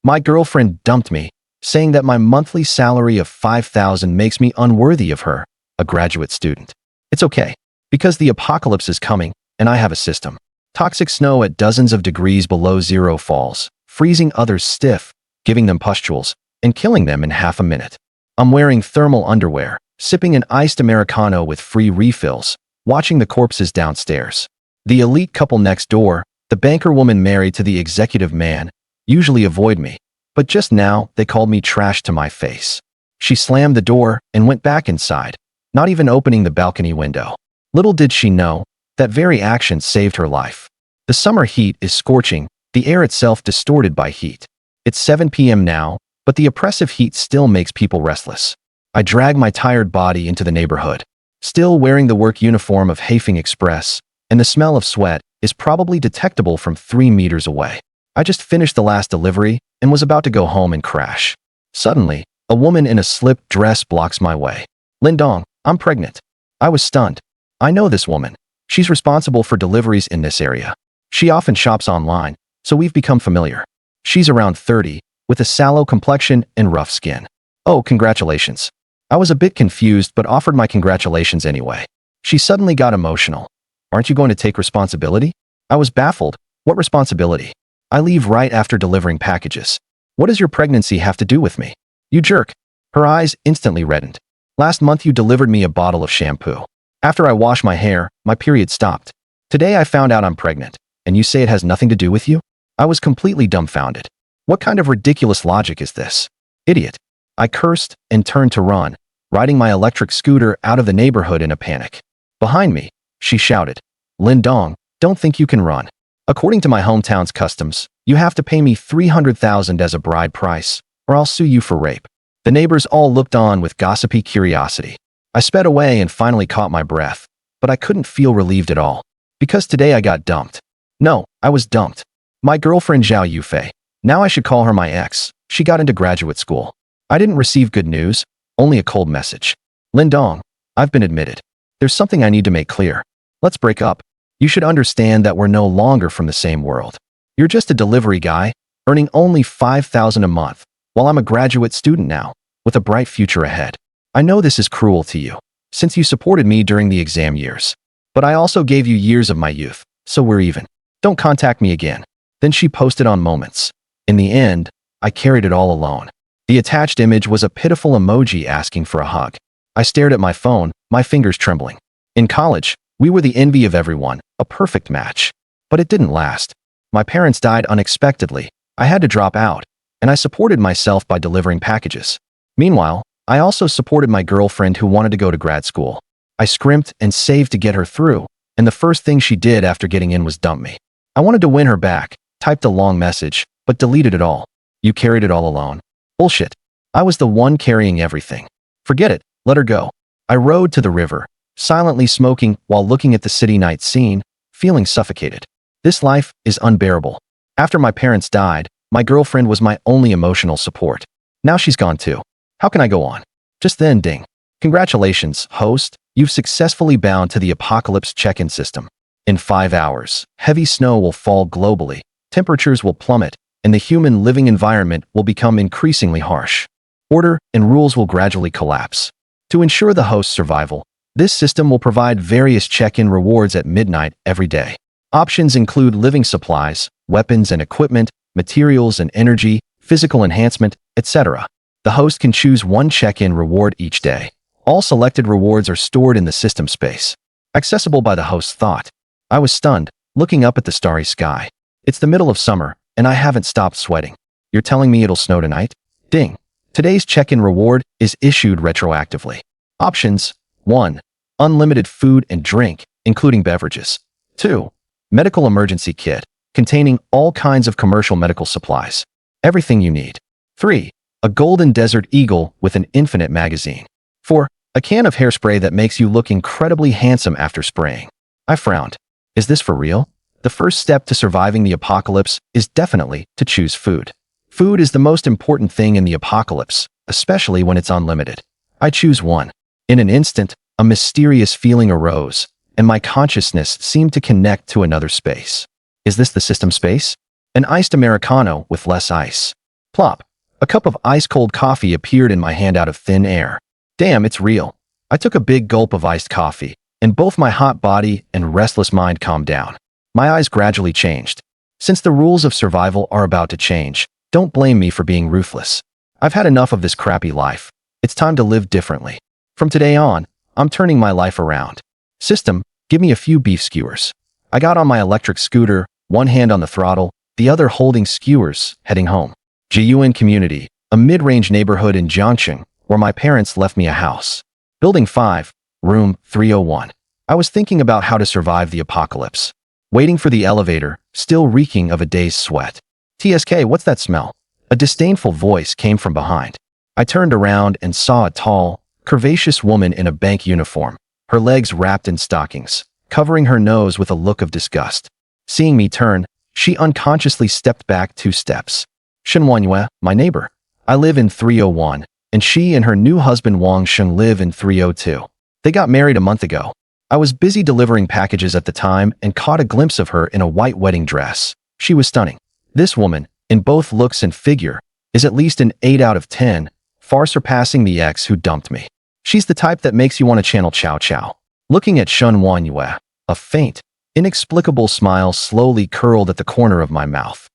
My girlfriend dumped me, saying that my monthly salary of 5,000 makes me unworthy of her, a graduate student. It's okay, because the apocalypse is coming, and I have a system. Toxic snow at dozens of degrees below zero falls, freezing others stiff, giving them pustules, and killing them in half a minute. I'm wearing thermal underwear, sipping an iced Americano with free refills, watching the corpses downstairs. The elite couple next door, the banker woman married to the executive man, usually avoid me, but just now they called me trash to my face. She slammed the door and went back inside, not even opening the balcony window. Little did she know, that very action saved her life. The summer heat is scorching, the air itself distorted by heat. It's 7 p.m. now, but the oppressive heat still makes people restless. I drag my tired body into the neighborhood, still wearing the work uniform of Hafing Express, and the smell of sweat is probably detectable from 3 meters away. I just finished the last delivery and was about to go home and crash. Suddenly, a woman in a slip dress blocks my way. Lin Dong, I'm pregnant. I was stunned. I know this woman. She's responsible for deliveries in this area. She often shops online, so we've become familiar. She's around 30, with a sallow complexion and rough skin. Oh, congratulations. I was a bit confused but offered my congratulations anyway. She suddenly got emotional. Aren't you going to take responsibility? I was baffled. What responsibility? I leave right after delivering packages. What does your pregnancy have to do with me? You jerk. Her eyes instantly reddened. Last month you delivered me a bottle of shampoo. After I wash my hair, my period stopped. Today I found out I'm pregnant, and you say it has nothing to do with you? I was completely dumbfounded. What kind of ridiculous logic is this? Idiot. I cursed and turned to run, riding my electric scooter out of the neighborhood in a panic. Behind me, she shouted, Lin Dong, don't think you can run. According to my hometown's customs, you have to pay me 300,000 as a bride price, or I'll sue you for rape. The neighbors all looked on with gossipy curiosity. I sped away and finally caught my breath, but I couldn't feel relieved at all. Because today I got dumped. No, I was dumped. My girlfriend Zhao Yufei. Now I should call her my ex. She got into graduate school. I didn't receive good news, only a cold message. Lin Dong, I've been admitted. There's something I need to make clear. Let's break up. You should understand that we're no longer from the same world. You're just a delivery guy, earning only 5,000 a month, while I'm a graduate student now, with a bright future ahead. I know this is cruel to you, since you supported me during the exam years. But I also gave you years of my youth, so we're even. Don't contact me again. Then she posted on Moments. In the end, I carried it all alone. The attached image was a pitiful emoji asking for a hug. I stared at my phone, my fingers trembling. In college, we were the envy of everyone, a perfect match. But it didn't last. My parents died unexpectedly. I had to drop out, and I supported myself by delivering packages. Meanwhile, I also supported my girlfriend who wanted to go to grad school. I scrimped and saved to get her through, and the first thing she did after getting in was dump me. I wanted to win her back, typed a long message, but deleted it all. You carried it all alone. Bullshit. I was the one carrying everything. Forget it, let her go. I rode to the river, silently smoking while looking at the city night scene, feeling suffocated. This life is unbearable. After my parents died, my girlfriend was my only emotional support. Now she's gone too. How can I go on? Just then, ding. Congratulations, host. You've successfully bound to the apocalypse check-in system. In 5 hours, heavy snow will fall globally, temperatures will plummet, and the human living environment will become increasingly harsh. Order and rules will gradually collapse. To ensure the host's survival, this system will provide various check-in rewards at midnight every day. Options include living supplies, weapons and equipment, materials and energy, physical enhancement, etc. The host can choose one check-in reward each day. All selected rewards are stored in the system space, accessible by the host's thought. I was stunned, looking up at the starry sky. It's the middle of summer, and I haven't stopped sweating. You're telling me it'll snow tonight? Ding. Today's check-in reward is issued retroactively. Options: 1. Unlimited food and drink, including beverages. 2. Medical emergency kit, containing all kinds of commercial medical supplies. Everything you need. 3. A golden desert eagle with an infinite magazine. 4. A can of hairspray that makes you look incredibly handsome after spraying. I frowned. Is this for real? The first step to surviving the apocalypse is definitely to choose food. Food is the most important thing in the apocalypse, especially when it's unlimited. I choose 1. In an instant, a mysterious feeling arose, and my consciousness seemed to connect to another space. Is this the system space? An iced Americano with less ice. Plop. A cup of ice-cold coffee appeared in my hand out of thin air. Damn, it's real. I took a big gulp of iced coffee, and both my hot body and restless mind calmed down. My eyes gradually changed. Since the rules of survival are about to change, don't blame me for being ruthless. I've had enough of this crappy life. It's time to live differently. From today on, I'm turning my life around. System, give me a few beef skewers. I got on my electric scooter, one hand on the throttle, the other holding skewers, heading home. Jiyuan Community, a mid-range neighborhood in Jiangxing, where my parents left me a house. Building 5, room 301. I was thinking about how to survive the apocalypse. Waiting for the elevator, still reeking of a day's sweat. TSK, what's that smell? A disdainful voice came from behind. I turned around and saw a tall, curvaceous woman in a bank uniform, her legs wrapped in stockings, covering her nose with a look of disgust. Seeing me turn, she unconsciously stepped back 2 steps. Shen Wanyue, my neighbor. I live in 301, and she and her new husband Wang Sheng live in 302. They got married a month ago. I was busy delivering packages at the time and caught a glimpse of her in a white wedding dress. She was stunning. This woman, in both looks and figure, is at least an 8 out of 10, far surpassing the ex who dumped me. She's the type that makes you want to channel Chow Chow. Looking at Shen Wanyue, a faint, inexplicable smile slowly curled at the corner of my mouth.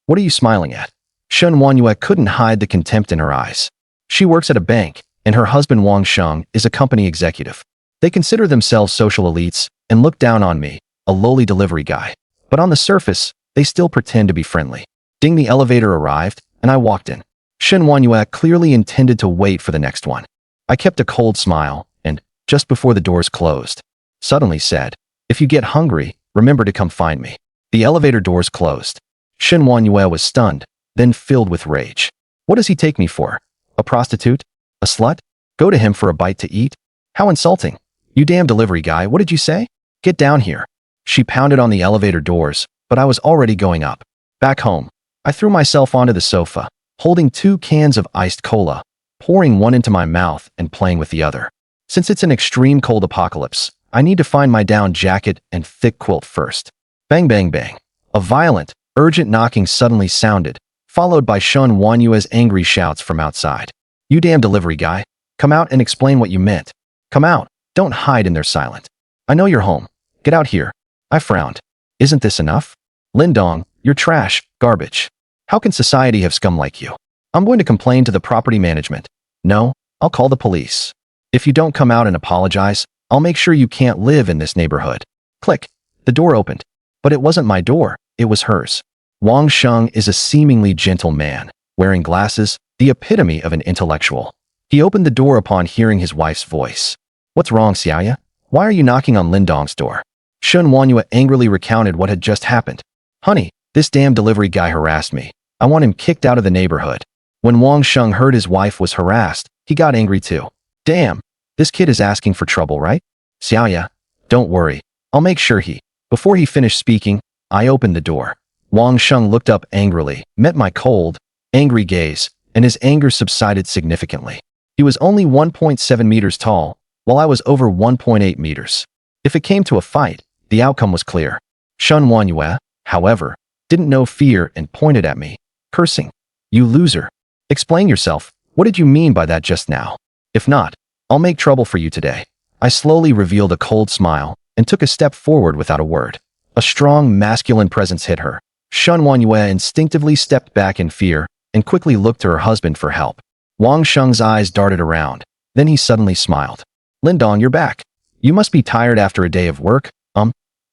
What are you smiling at? Shen Wanyue couldn't hide the contempt in her eyes. She works at a bank, and her husband Wang Sheng is a company executive. They consider themselves social elites and look down on me, a lowly delivery guy. But on the surface, they still pretend to be friendly. Ding, the elevator arrived, and I walked in. Shen Wanyue clearly intended to wait for the next one. I kept a cold smile, and, just before the doors closed, suddenly said, "If you get hungry, remember to come find me." The elevator doors closed. Shen Wanyue was stunned, then filled with rage. What does he take me for? A prostitute? A slut? Go to him for a bite to eat? How insulting. You damn delivery guy, what did you say? Get down here. She pounded on the elevator doors, but I was already going up. Back home, I threw myself onto the sofa, holding 2 cans of iced cola, pouring one into my mouth and playing with the other. Since it's an extreme cold apocalypse, I need to find my down jacket and thick quilt first. Bang bang bang. A violent, urgent knocking suddenly sounded, followed by Shen Wanyue's angry shouts from outside. You damn delivery guy. Come out and explain what you meant. Come out. Don't hide in there silent. I know you're home. Get out here. I frowned. Isn't this enough? Lin Dong, you're trash, garbage. How can society have scum like you? I'm going to complain to the property management. No, I'll call the police. If you don't come out and apologize, I'll make sure you can't live in this neighborhood. Click. The door opened. But it wasn't my door. It was hers. Wang Sheng is a seemingly gentle man, wearing glasses, the epitome of an intellectual. He opened the door upon hearing his wife's voice. What's wrong, Xiaoya? Why are you knocking on Lin Dong's door? Shen Wanyue angrily recounted what had just happened. Honey, this damn delivery guy harassed me. I want him kicked out of the neighborhood. When Wang Sheng heard his wife was harassed, he got angry too. Damn, this kid is asking for trouble, right? Xiaoya, don't worry. I'll make sure he. Before he finished speaking, I opened the door. Wang Sheng looked up angrily, met my cold, angry gaze, and his anger subsided significantly. He was only 1.7 meters tall, while I was over 1.8 meters. If it came to a fight, the outcome was clear. Shen Wanyue, however, didn't know fear and pointed at me, cursing. You loser. Explain yourself. What did you mean by that just now? If not, I'll make trouble for you today. I slowly revealed a cold smile and took a step forward without a word. A strong masculine presence hit her. Shen Wanyue instinctively stepped back in fear and quickly looked to her husband for help. Wang Sheng's eyes darted around. Then he suddenly smiled. Lin Dong, you're back. You must be tired after a day of work.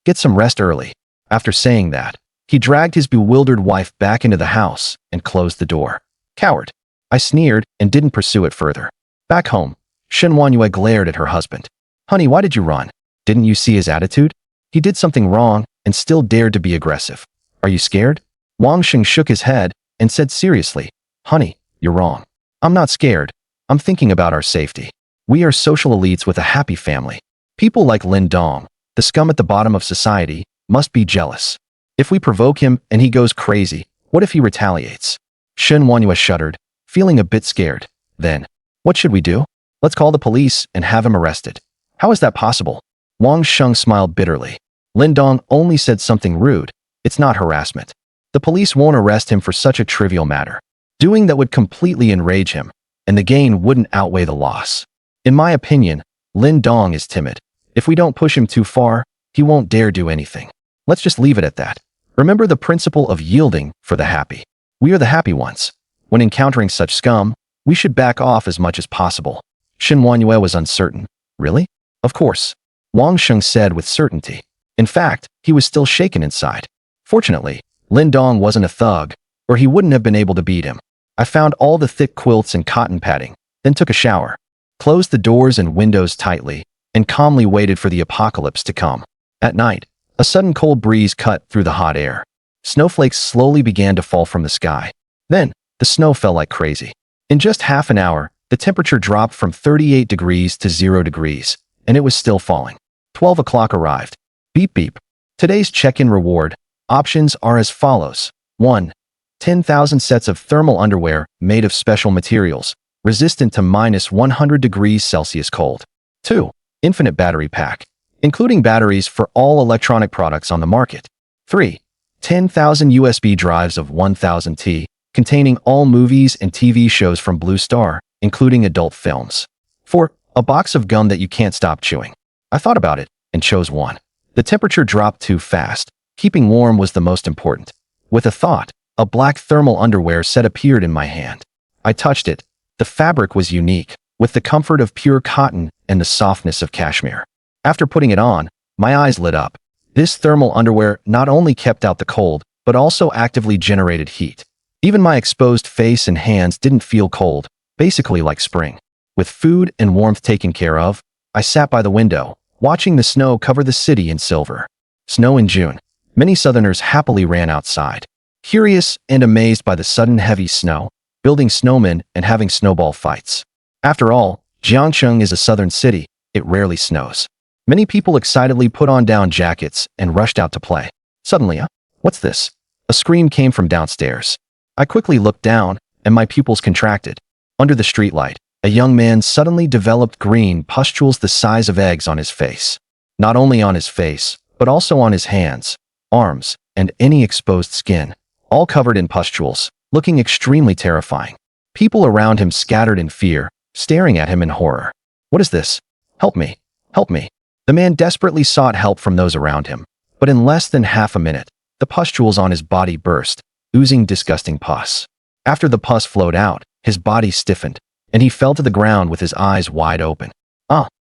Get some rest early. After saying that, he dragged his bewildered wife back into the house and closed the door. Coward. I sneered and didn't pursue it further. Back home, Shen Wanyue glared at her husband. Honey, why did you run? Didn't you see his attitude? He did something wrong and still dared to be aggressive. Are you scared? Wang Sheng shook his head and said seriously, Honey, you're wrong. I'm not scared. I'm thinking about our safety. We are social elites with a happy family. People like Lin Dong, the scum at the bottom of society, must be jealous. If we provoke him and he goes crazy, what if he retaliates? Shen Wanyue shuddered, feeling a bit scared. Then, what should we do? Let's call the police and have him arrested. How is that possible? Wang Sheng smiled bitterly. Lin Dong only said something rude. It's not harassment. The police won't arrest him for such a trivial matter. doing that would completely enrage him, and the gain wouldn't outweigh the loss. In my opinion, Lin Dong is timid. If we don't push him too far, he won't dare do anything. Let's just leave it at that. Remember the principle of yielding for the happy. We are the happy ones. When encountering such scum, we should back off as much as possible. Shen Wanyue was uncertain. Really? Of course. Wang Sheng said with certainty. In fact, he was still shaken inside. Fortunately, Lin Dong wasn't a thug, or he wouldn't have been able to beat him. I found all the thick quilts and cotton padding, then took a shower, closed the doors and windows tightly, and calmly waited for the apocalypse to come. At night, a sudden cold breeze cut through the hot air. Snowflakes slowly began to fall from the sky. Then, the snow fell like crazy. In just half an hour, the temperature dropped from 38 degrees to 0 degrees, and it was still falling. 12 o'clock arrived. Beep beep. Today's check-in reward options are as follows. 1. 10,000 sets of thermal underwear made of special materials, resistant to -100 degrees Celsius cold. 2. Infinite battery pack, including batteries for all electronic products on the market. 3. 10,000 USB drives of 1000 T, containing all movies and TV shows from Blue Star, including adult films. 4. A box of gum that you can't stop chewing. I thought about it and chose 1. The temperature dropped too fast. Keeping warm was the most important. With a thought, a black thermal underwear set appeared in my hand. I touched it. The fabric was unique, with the comfort of pure cotton and the softness of cashmere. After putting it on, my eyes lit up. This thermal underwear not only kept out the cold, but also actively generated heat. Even my exposed face and hands didn't feel cold, basically like spring. With food and warmth taken care of, I sat by the window, watching the snow cover the city in silver. Snow in June. Many Southerners happily ran outside. Curious and amazed by the sudden heavy snow, building snowmen and having snowball fights. After all, Jiangcheng is a southern city. It rarely snows. Many people excitedly put on down jackets and rushed out to play. Suddenly, what's this? A scream came from downstairs. I quickly looked down, and my pupils contracted. Under the streetlight, a young man suddenly developed green pustules the size of eggs on his face. Not only on his face, but also on his hands, arms, and any exposed skin, all covered in pustules, looking extremely terrifying. People around him scattered in fear, staring at him in horror. What is this? Help me! Help me! The man desperately sought help from those around him, but in less than half a minute, the pustules on his body burst, oozing disgusting pus. After the pus flowed out, his body stiffened, and he fell to the ground with his eyes wide open.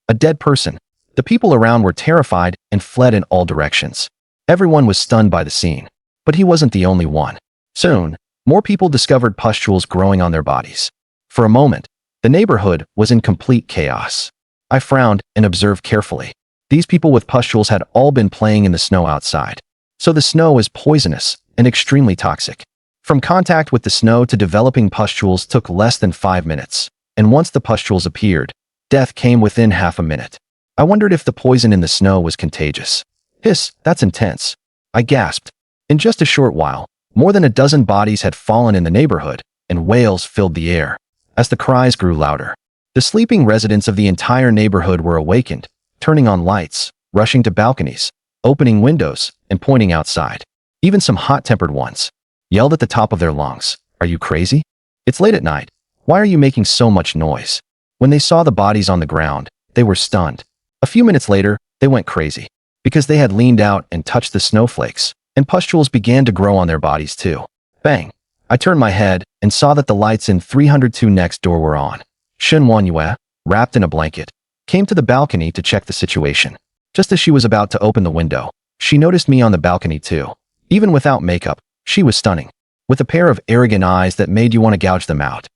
A dead person. The people around were terrified and fled in all directions. Everyone was stunned by the scene, but he wasn't the only one. Soon, more people discovered pustules growing on their bodies. For a moment, the neighborhood was in complete chaos. I frowned and observed carefully. These people with pustules had all been playing in the snow outside. So the snow is poisonous and extremely toxic. From contact with the snow to developing pustules took less than 5 minutes, and once the pustules appeared, death came within half a minute. I wondered if the poison in the snow was contagious. Hiss, that's intense. I gasped. In just a short while, more than a dozen bodies had fallen in the neighborhood, and wails filled the air. As the cries grew louder, the sleeping residents of the entire neighborhood were awakened, turning on lights, rushing to balconies, opening windows, and pointing outside. Even some hot-tempered ones yelled at the top of their lungs, "Are you crazy? It's late at night. Why are you making so much noise?" When they saw the bodies on the ground, they were stunned. A few minutes later, they went crazy, because they had leaned out and touched the snowflakes, and pustules began to grow on their bodies too. Bang! I turned my head and saw that the lights in 302 next door were on. Shen Wanyue, wrapped in a blanket, came to the balcony to check the situation. Just as she was about to open the window, she noticed me on the balcony too. Even without makeup, she was stunning, with a pair of arrogant eyes that made you want to gouge them out.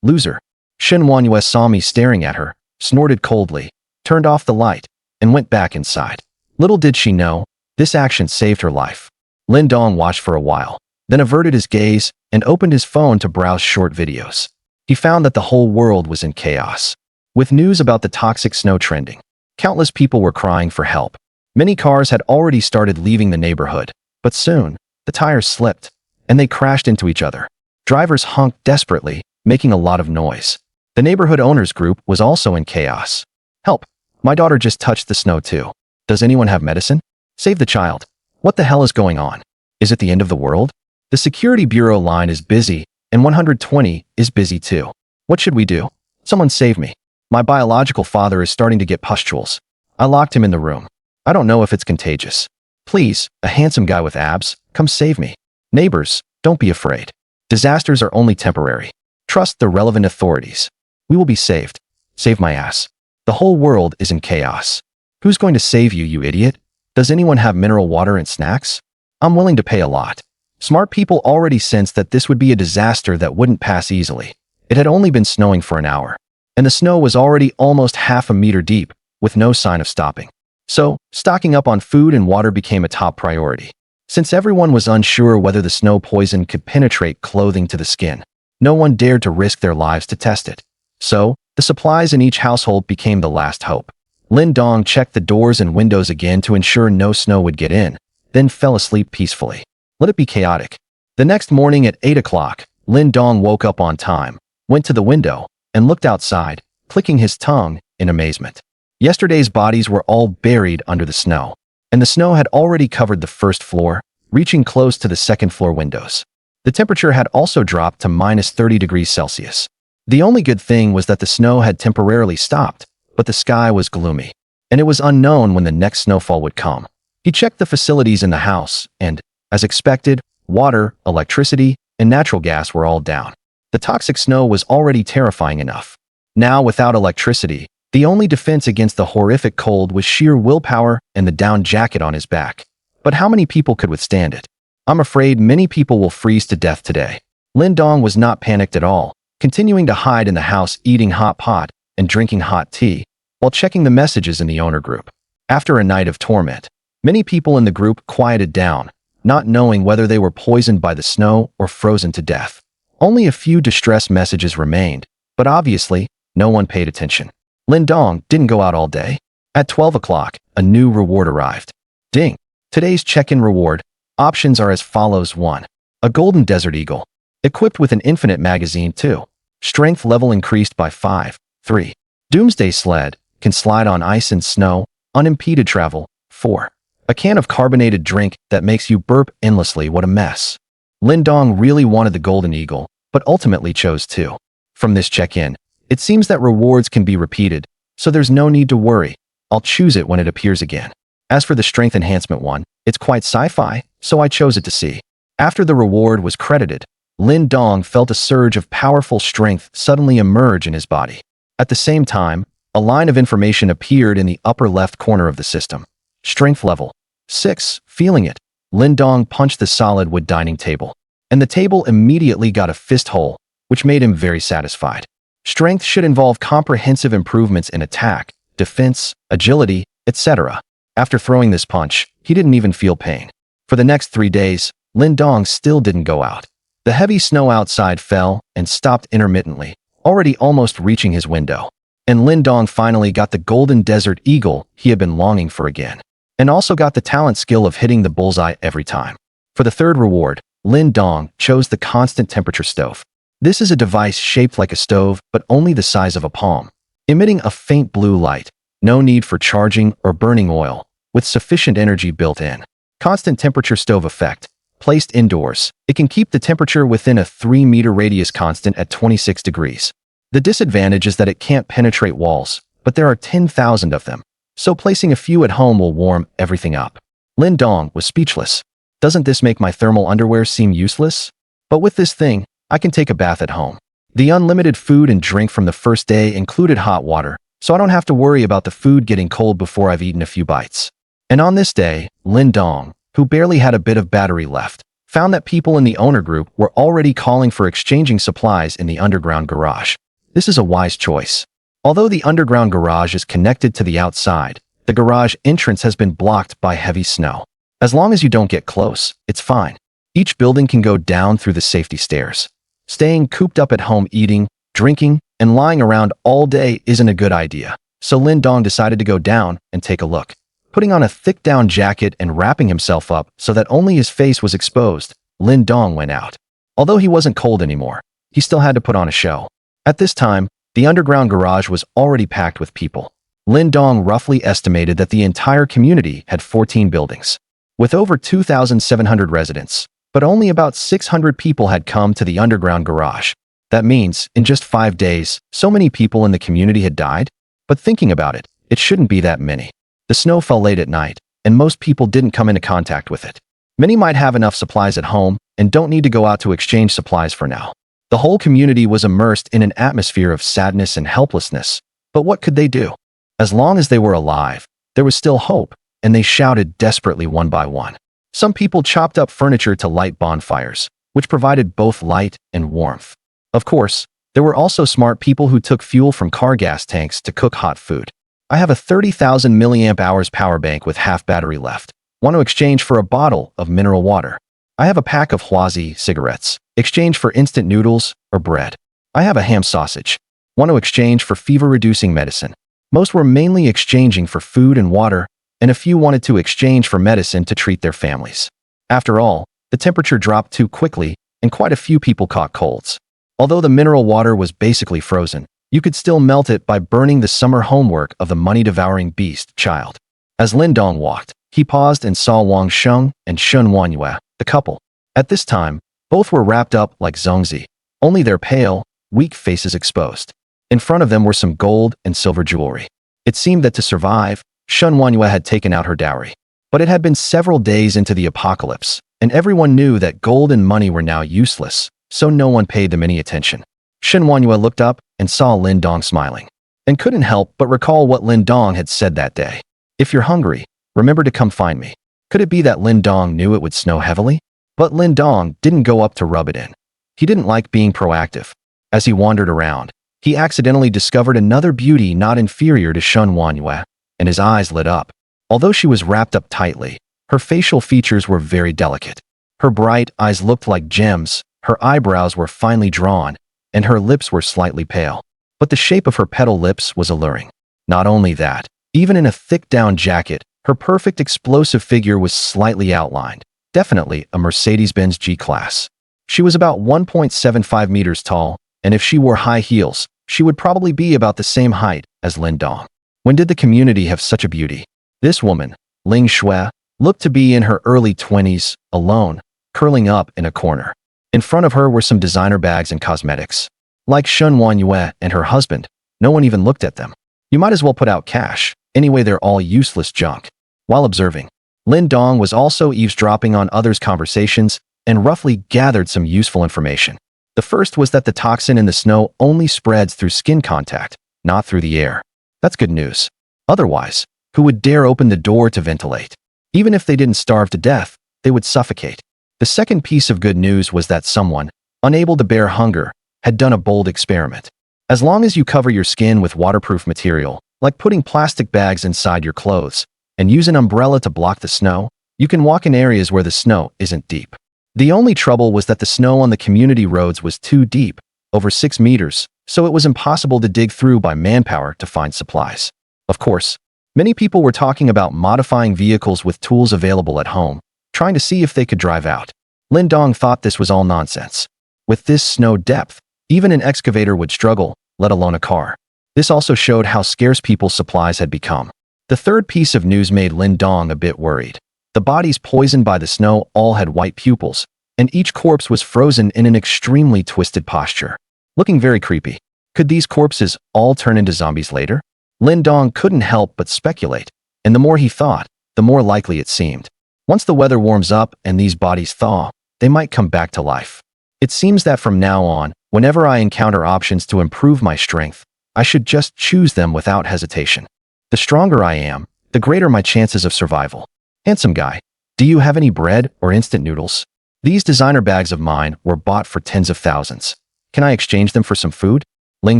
Loser. Shen Wanyue saw me staring at her, snorted coldly, turned off the light, and went back inside. Little did she know, this action saved her life. Lin Dong watched for a while, then averted his gaze and opened his phone to browse short videos. He found that the whole world was in chaos. With news about the toxic snow trending, countless people were crying for help. Many cars had already started leaving the neighborhood, but soon, the tires slipped, and they crashed into each other. Drivers honked desperately, making a lot of noise. The neighborhood owners group was also in chaos. Help! My daughter just touched the snow too. Does anyone have medicine? Save the child. What the hell is going on? Is it the end of the world? The security bureau line is busy, and 120 is busy too. What should we do? Someone save me. My biological father is starting to get pustules. I locked him in the room. I don't know if it's contagious. Please, a handsome guy with abs, come save me. Neighbors, don't be afraid. Disasters are only temporary. Trust the relevant authorities. We will be saved. Save my ass. The whole world is in chaos. Who's going to save you, you idiot? Does anyone have mineral water and snacks? I'm willing to pay a lot. Smart people already sensed that this would be a disaster that wouldn't pass easily. It had only been snowing for an hour, and the snow was already almost half a meter deep, with no sign of stopping. So, stocking up on food and water became a top priority. Since everyone was unsure whether the snow poison could penetrate clothing to the skin, no one dared to risk their lives to test it. So, the supplies in each household became the last hope. Lin Dong checked the doors and windows again to ensure no snow would get in, then fell asleep peacefully. Let it be chaotic. The next morning at 8 o'clock, Lin Dong woke up on time, went to the window, and looked outside, clicking his tongue in amazement. Yesterday's bodies were all buried under the snow, and the snow had already covered the first floor, reaching close to the second floor windows. The temperature had also dropped to minus 30 degrees Celsius. The only good thing was that the snow had temporarily stopped, but the sky was gloomy, and it was unknown when the next snowfall would come. He checked the facilities in the house, and, as expected, water, electricity, and natural gas were all down. The toxic snow was already terrifying enough. Now, without electricity, the only defense against the horrific cold was sheer willpower and the down jacket on his back. But how many people could withstand it? I'm afraid many people will freeze to death today. Lin Dong was not panicked at all, continuing to hide in the house eating hot pot and drinking hot tea, while checking the messages in the owner group. After a night of torment, many people in the group quieted down, not knowing whether they were poisoned by the snow or frozen to death. Only a few distress messages remained, but obviously, no one paid attention. Lin Dong didn't go out all day. At 12 o'clock, a new reward arrived. Ding! Today's check-in reward options are as follows. 1. A golden desert eagle, equipped with an infinite magazine. 2. Strength level increased by 5. 3. Doomsday sled, can slide on ice and snow, unimpeded travel. 4. A can of carbonated drink that makes you burp endlessly. What a mess. Lin Dong really wanted the golden eagle, but ultimately chose 2. From this check-in, it seems that rewards can be repeated, so there's no need to worry. I'll choose it when it appears again. As for the strength enhancement one, it's quite sci-fi, so I chose it to see. After the reward was credited, Lin Dong felt a surge of powerful strength suddenly emerge in his body. At the same time, a line of information appeared in the upper left corner of the system. Strength level 6. Feeling it, Lin Dong punched the solid wood dining table, and the table immediately got a fist hole, which made him very satisfied. Strength should involve comprehensive improvements in attack, defense, agility, etc. After throwing this punch, he didn't even feel pain. For the next 3 days, Lin Dong still didn't go out. The heavy snow outside fell and stopped intermittently, already almost reaching his window. And Lin Dong finally got the golden desert eagle he had been longing for again, and also got the talent skill of hitting the bullseye every time. For the third reward, Lin Dong chose the constant temperature stove. This is a device shaped like a stove, but only the size of a palm, emitting a faint blue light. No need for charging or burning oil, with sufficient energy built in. Constant temperature stove effect. Placed indoors, it can keep the temperature within a 3-meter radius constant at 26 degrees. The disadvantage is that it can't penetrate walls, but there are 10,000 of them, so placing a few at home will warm everything up. Lin Dong was speechless. Doesn't this make my thermal underwear seem useless? But with this thing, I can take a bath at home. The unlimited food and drink from the first day included hot water, so I don't have to worry about the food getting cold before I've eaten a few bites. And on this day, Lin Dong, who barely had a bit of battery left, found that people in the owner group were already calling for exchanging supplies in the underground garage. This is a wise choice. Although the underground garage is connected to the outside, the garage entrance has been blocked by heavy snow. As long as you don't get close, it's fine. Each building can go down through the safety stairs. Staying cooped up at home eating, drinking, and lying around all day isn't a good idea, so Lin Dong decided to go down and take a look. Putting on a thick down jacket and wrapping himself up so that only his face was exposed, Lin Dong went out. Although he wasn't cold anymore, he still had to put on a show. At this time, the underground garage was already packed with people. Lin Dong roughly estimated that the entire community had 14 buildings. With over 2,700 residents, But only about 600 people had come to the underground garage. That means, in just 5 days, so many people in the community had died? But thinking about it, it shouldn't be that many. The snow fell late at night, and most people didn't come into contact with it. Many might have enough supplies at home and don't need to go out to exchange supplies for now. The whole community was immersed in an atmosphere of sadness and helplessness. But what could they do? As long as they were alive, there was still hope, and they shouted desperately one by one. Some people chopped up furniture to light bonfires, which provided both light and warmth. Of course, there were also smart people who took fuel from car gas tanks to cook hot food. I have a 30,000 milliamp hours power bank with half battery left. Want to exchange for a bottle of mineral water? I have a pack of Huazi cigarettes. Exchange for instant noodles or bread. I have a ham sausage. Want to exchange for fever-reducing medicine? Most were mainly exchanging for food and water, and a few wanted to exchange for medicine to treat their families. After all, the temperature dropped too quickly, and quite a few people caught colds. Although the mineral water was basically frozen, you could still melt it by burning the summer homework of the money-devouring beast child. As Lin Dong walked, he paused and saw Wang Sheng and Shun Wanyue, the couple. At this time, both were wrapped up like zongzi, only their pale, weak faces exposed. In front of them were some gold and silver jewelry. It seemed that to survive, Shun Wanyue had taken out her dowry. But it had been several days into the apocalypse, and everyone knew that gold and money were now useless, so no one paid them any attention. Shun Wanyue looked up and saw Lin Dong smiling, and couldn't help but recall what Lin Dong had said that day. If you're hungry, remember to come find me. Could it be that Lin Dong knew it would snow heavily? But Lin Dong didn't go up to rub it in. He didn't like being proactive. As he wandered around, he accidentally discovered another beauty not inferior to Shun Wanyue, and his eyes lit up. Although she was wrapped up tightly, her facial features were very delicate. Her bright eyes looked like gems, her eyebrows were finely drawn, and her lips were slightly pale. But the shape of her petal lips was alluring. Not only that, even in a thick down jacket, her perfect explosive figure was slightly outlined. Definitely a Mercedes-Benz G-Class. She was about 1.75 meters tall, and if she wore high heels, she would probably be about the same height as Lin Dong. When did the community have such a beauty? This woman, Ling Shui, looked to be in her early 20s, alone, curling up in a corner. In front of her were some designer bags and cosmetics. Like Shun Wanyue and her husband, no one even looked at them. You might as well put out cash. Anyway, they're all useless junk. While observing, Lin Dong was also eavesdropping on others' conversations and roughly gathered some useful information. The first was that the toxin in the snow only spreads through skin contact, not through the air. That's good news. Otherwise, who would dare open the door to ventilate? Even if they didn't starve to death, they would suffocate. The second piece of good news was that someone, unable to bear hunger, had done a bold experiment. As long as you cover your skin with waterproof material, like putting plastic bags inside your clothes, and use an umbrella to block the snow, you can walk in areas where the snow isn't deep. The only trouble was that the snow on the community roads was too deep, over 6 meters, so it was impossible to dig through by manpower to find supplies. Of course, many people were talking about modifying vehicles with tools available at home, trying to see if they could drive out. Lin Dong thought this was all nonsense. With this snow depth, even an excavator would struggle, let alone a car. This also showed how scarce people's supplies had become. The third piece of news made Lin Dong a bit worried. The bodies poisoned by the snow all had white pupils, and each corpse was frozen in an extremely twisted posture, looking very creepy. Could these corpses all turn into zombies later? Lin Dong couldn't help but speculate, and the more he thought, the more likely it seemed. Once the weather warms up and these bodies thaw, they might come back to life. It seems that from now on, whenever I encounter options to improve my strength, I should just choose them without hesitation. The stronger I am, the greater my chances of survival. Handsome guy, do you have any bread or instant noodles? These designer bags of mine were bought for tens of thousands. Can I exchange them for some food? Ling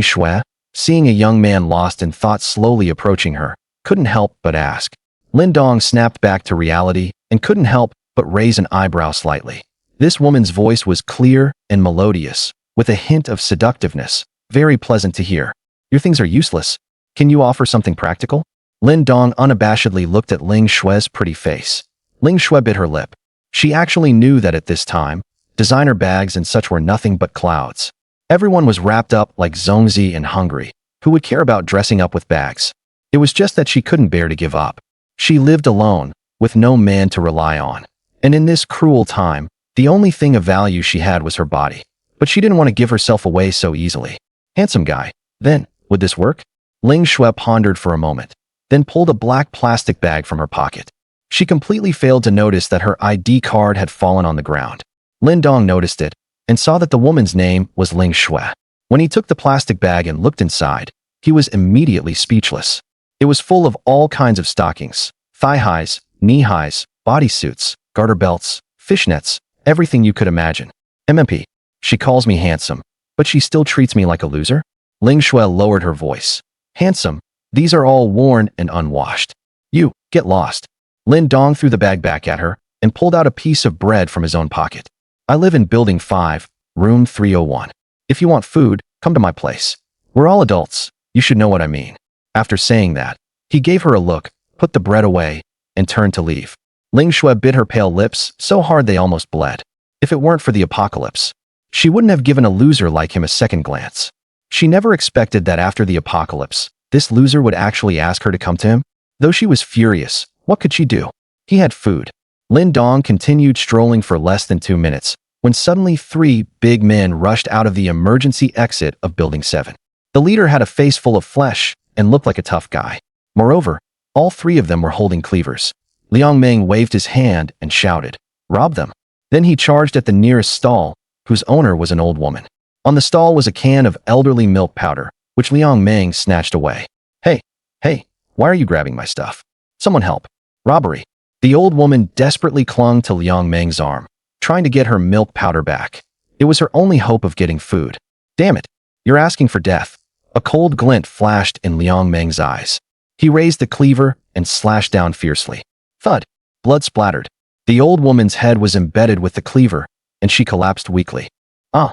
Shui, seeing a young man lost in thought slowly approaching her, couldn't help but ask. Lin Dong snapped back to reality and couldn't help but raise an eyebrow slightly. This woman's voice was clear and melodious, with a hint of seductiveness, very pleasant to hear. Your things are useless. Can you offer something practical? Lin Dong unabashedly looked at Ling Shui's pretty face. Ling Shui bit her lip. She actually knew that at this time, designer bags and such were nothing but clouds. Everyone was wrapped up like zongzi and hungry. Who would care about dressing up with bags? It was just that she couldn't bear to give up. She lived alone, with no man to rely on. And in this cruel time, The only thing of value she had was her body, but she didn't want to give herself away so easily. Handsome guy. Then, would this work? Ling Shui pondered for a moment, then pulled a black plastic bag from her pocket. She completely failed to notice that her ID card had fallen on the ground. Lin Dong noticed it and saw that the woman's name was Ling Shui. When he took the plastic bag and looked inside, he was immediately speechless. It was full of all kinds of stockings, thigh-highs, knee-highs, bodysuits, garter belts, fishnets, everything you could imagine. MMP. She calls me handsome, but she still treats me like a loser? Ling Shui lowered her voice. Handsome, these are all worn and unwashed. You, get lost. Lin Dong threw the bag back at her and pulled out a piece of bread from his own pocket. I live in Building 5, Room 301. If you want food, come to my place. We're all adults. You should know what I mean. After saying that, he gave her a look, put the bread away, and turned to leave. Ling Shui bit her pale lips so hard they almost bled. If it weren't for the apocalypse, she wouldn't have given a loser like him a second glance. She never expected that after the apocalypse, this loser would actually ask her to come to him. Though she was furious, what could she do? He had food. Lin Dong continued strolling for less than 2 minutes, when suddenly 3 big men rushed out of the emergency exit of Building 7. The leader had a face full of flesh and looked like a tough guy. Moreover, all 3 of them were holding cleavers. Liang Meng waved his hand and shouted, "Rob them." Then he charged at the nearest stall, whose owner was an old woman. On the stall was a can of elderly milk powder, which Liang Meng snatched away. Hey, why are you grabbing my stuff? Someone help. Robbery. The old woman desperately clung to Liang Meng's arm, trying to get her milk powder back. It was her only hope of getting food. Damn it, you're asking for death. A cold glint flashed in Liang Meng's eyes. He raised the cleaver and slashed down fiercely. Thud. Blood splattered. The old woman's head was embedded with the cleaver, and she collapsed weakly. Ah!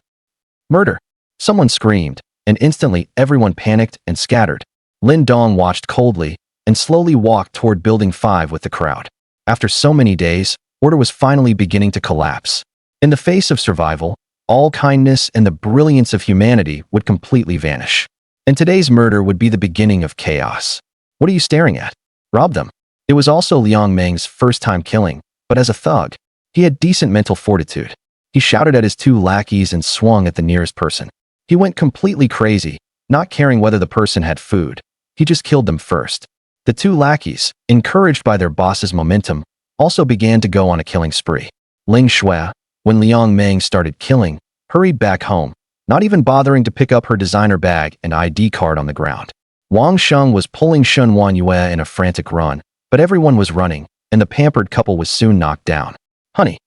Murder! Someone screamed, and instantly everyone panicked and scattered. Lin Dong watched coldly and slowly walked toward Building 5 with the crowd. After so many days, order was finally beginning to collapse. In the face of survival, all kindness and the brilliance of humanity would completely vanish. And today's murder would be the beginning of chaos. What are you staring at? Rob them. It was also Liang Meng's first time killing, but as a thug, he had decent mental fortitude. He shouted at his 2 lackeys and swung at the nearest person. He went completely crazy, not caring whether the person had food. He just killed them first. The 2 lackeys, encouraged by their boss's momentum, also began to go on a killing spree. Ling Shui, when Liang Meng started killing, hurried back home, not even bothering to pick up her designer bag and ID card on the ground. Wang Sheng was pulling Shen Wanyue in a frantic run, but everyone was running, and the pampered couple was soon knocked down. Honey.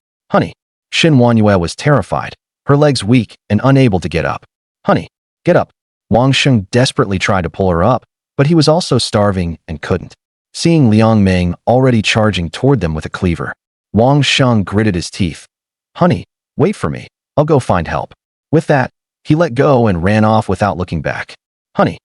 Shen Wanyue was terrified, her legs weak and unable to get up. Honey, get up. Wang Sheng desperately tried to pull her up, but he was also starving and couldn't. Seeing Liang Meng already charging toward them with a cleaver, Wang Sheng gritted his teeth. Honey, wait for me. I'll go find help. With that, he let go and ran off without looking back. Honey,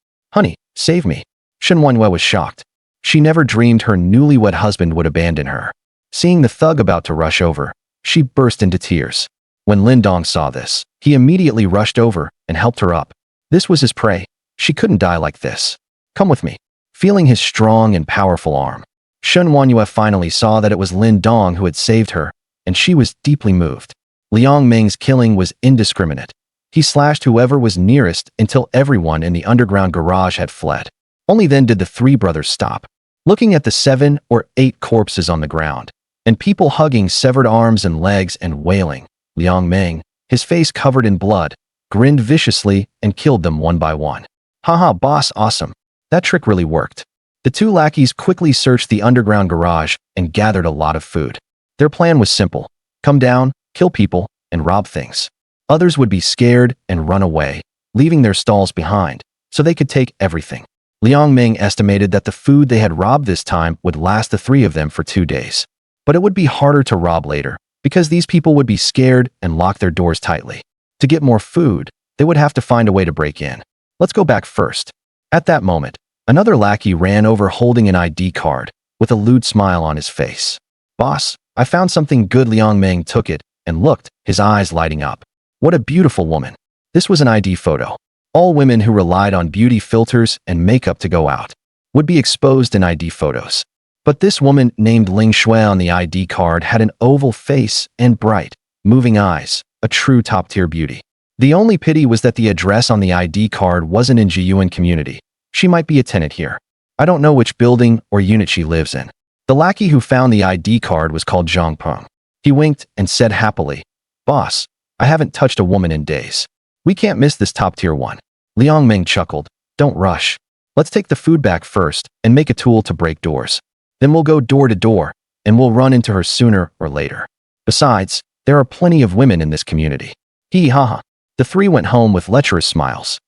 save me. Shen Wanyue was shocked. She never dreamed her newlywed husband would abandon her. Seeing the thug about to rush over, she burst into tears. When Lin Dong saw this, he immediately rushed over and helped her up. This was his prey. She couldn't die like this. Come with me. Feeling his strong and powerful arm, Shen Wanyue finally saw that it was Lin Dong who had saved her, and she was deeply moved. Liang Meng's killing was indiscriminate. He slashed whoever was nearest until everyone in the underground garage had fled. Only then did the 3 brothers stop, looking at the 7 or 8 corpses on the ground, and people hugging severed arms and legs and wailing. Liang Meng, his face covered in blood, grinned viciously and killed them one by one. Haha, boss, awesome. That trick really worked. The 2 lackeys quickly searched the underground garage and gathered a lot of food. Their plan was simple. Come down, kill people, and rob things. Others would be scared and run away, leaving their stalls behind, so they could take everything. Liang Meng estimated that the food they had robbed this time would last the 3 of them for 2 days. But it would be harder to rob later, because these people would be scared and lock their doors tightly. To get more food, they would have to find a way to break in. Let's go back first. At that moment, another lackey ran over holding an ID card, with a lewd smile on his face. Boss, I found something good. Liang Meng took it and looked, his eyes lighting up. What a beautiful woman. This was an ID photo. All women who relied on beauty filters and makeup to go out would be exposed in ID photos. But this woman named Ling Shui on the ID card had an oval face and bright, moving eyes, a true top-tier beauty. The only pity was that the address on the ID card wasn't in Jiyuan community. She might be a tenant here. I don't know which building or unit she lives in. The lackey who found the ID card was called Zhang Peng. He winked and said happily, "Boss, I haven't touched a woman in days. We can't miss this top-tier one." Liang Ming chuckled, "Don't rush. Let's take the food back first and make a tool to break doors. Then we'll go door to door, and we'll run into her sooner or later. Besides, there are plenty of women in this community." Hee ha ha. The three went home with lecherous smiles.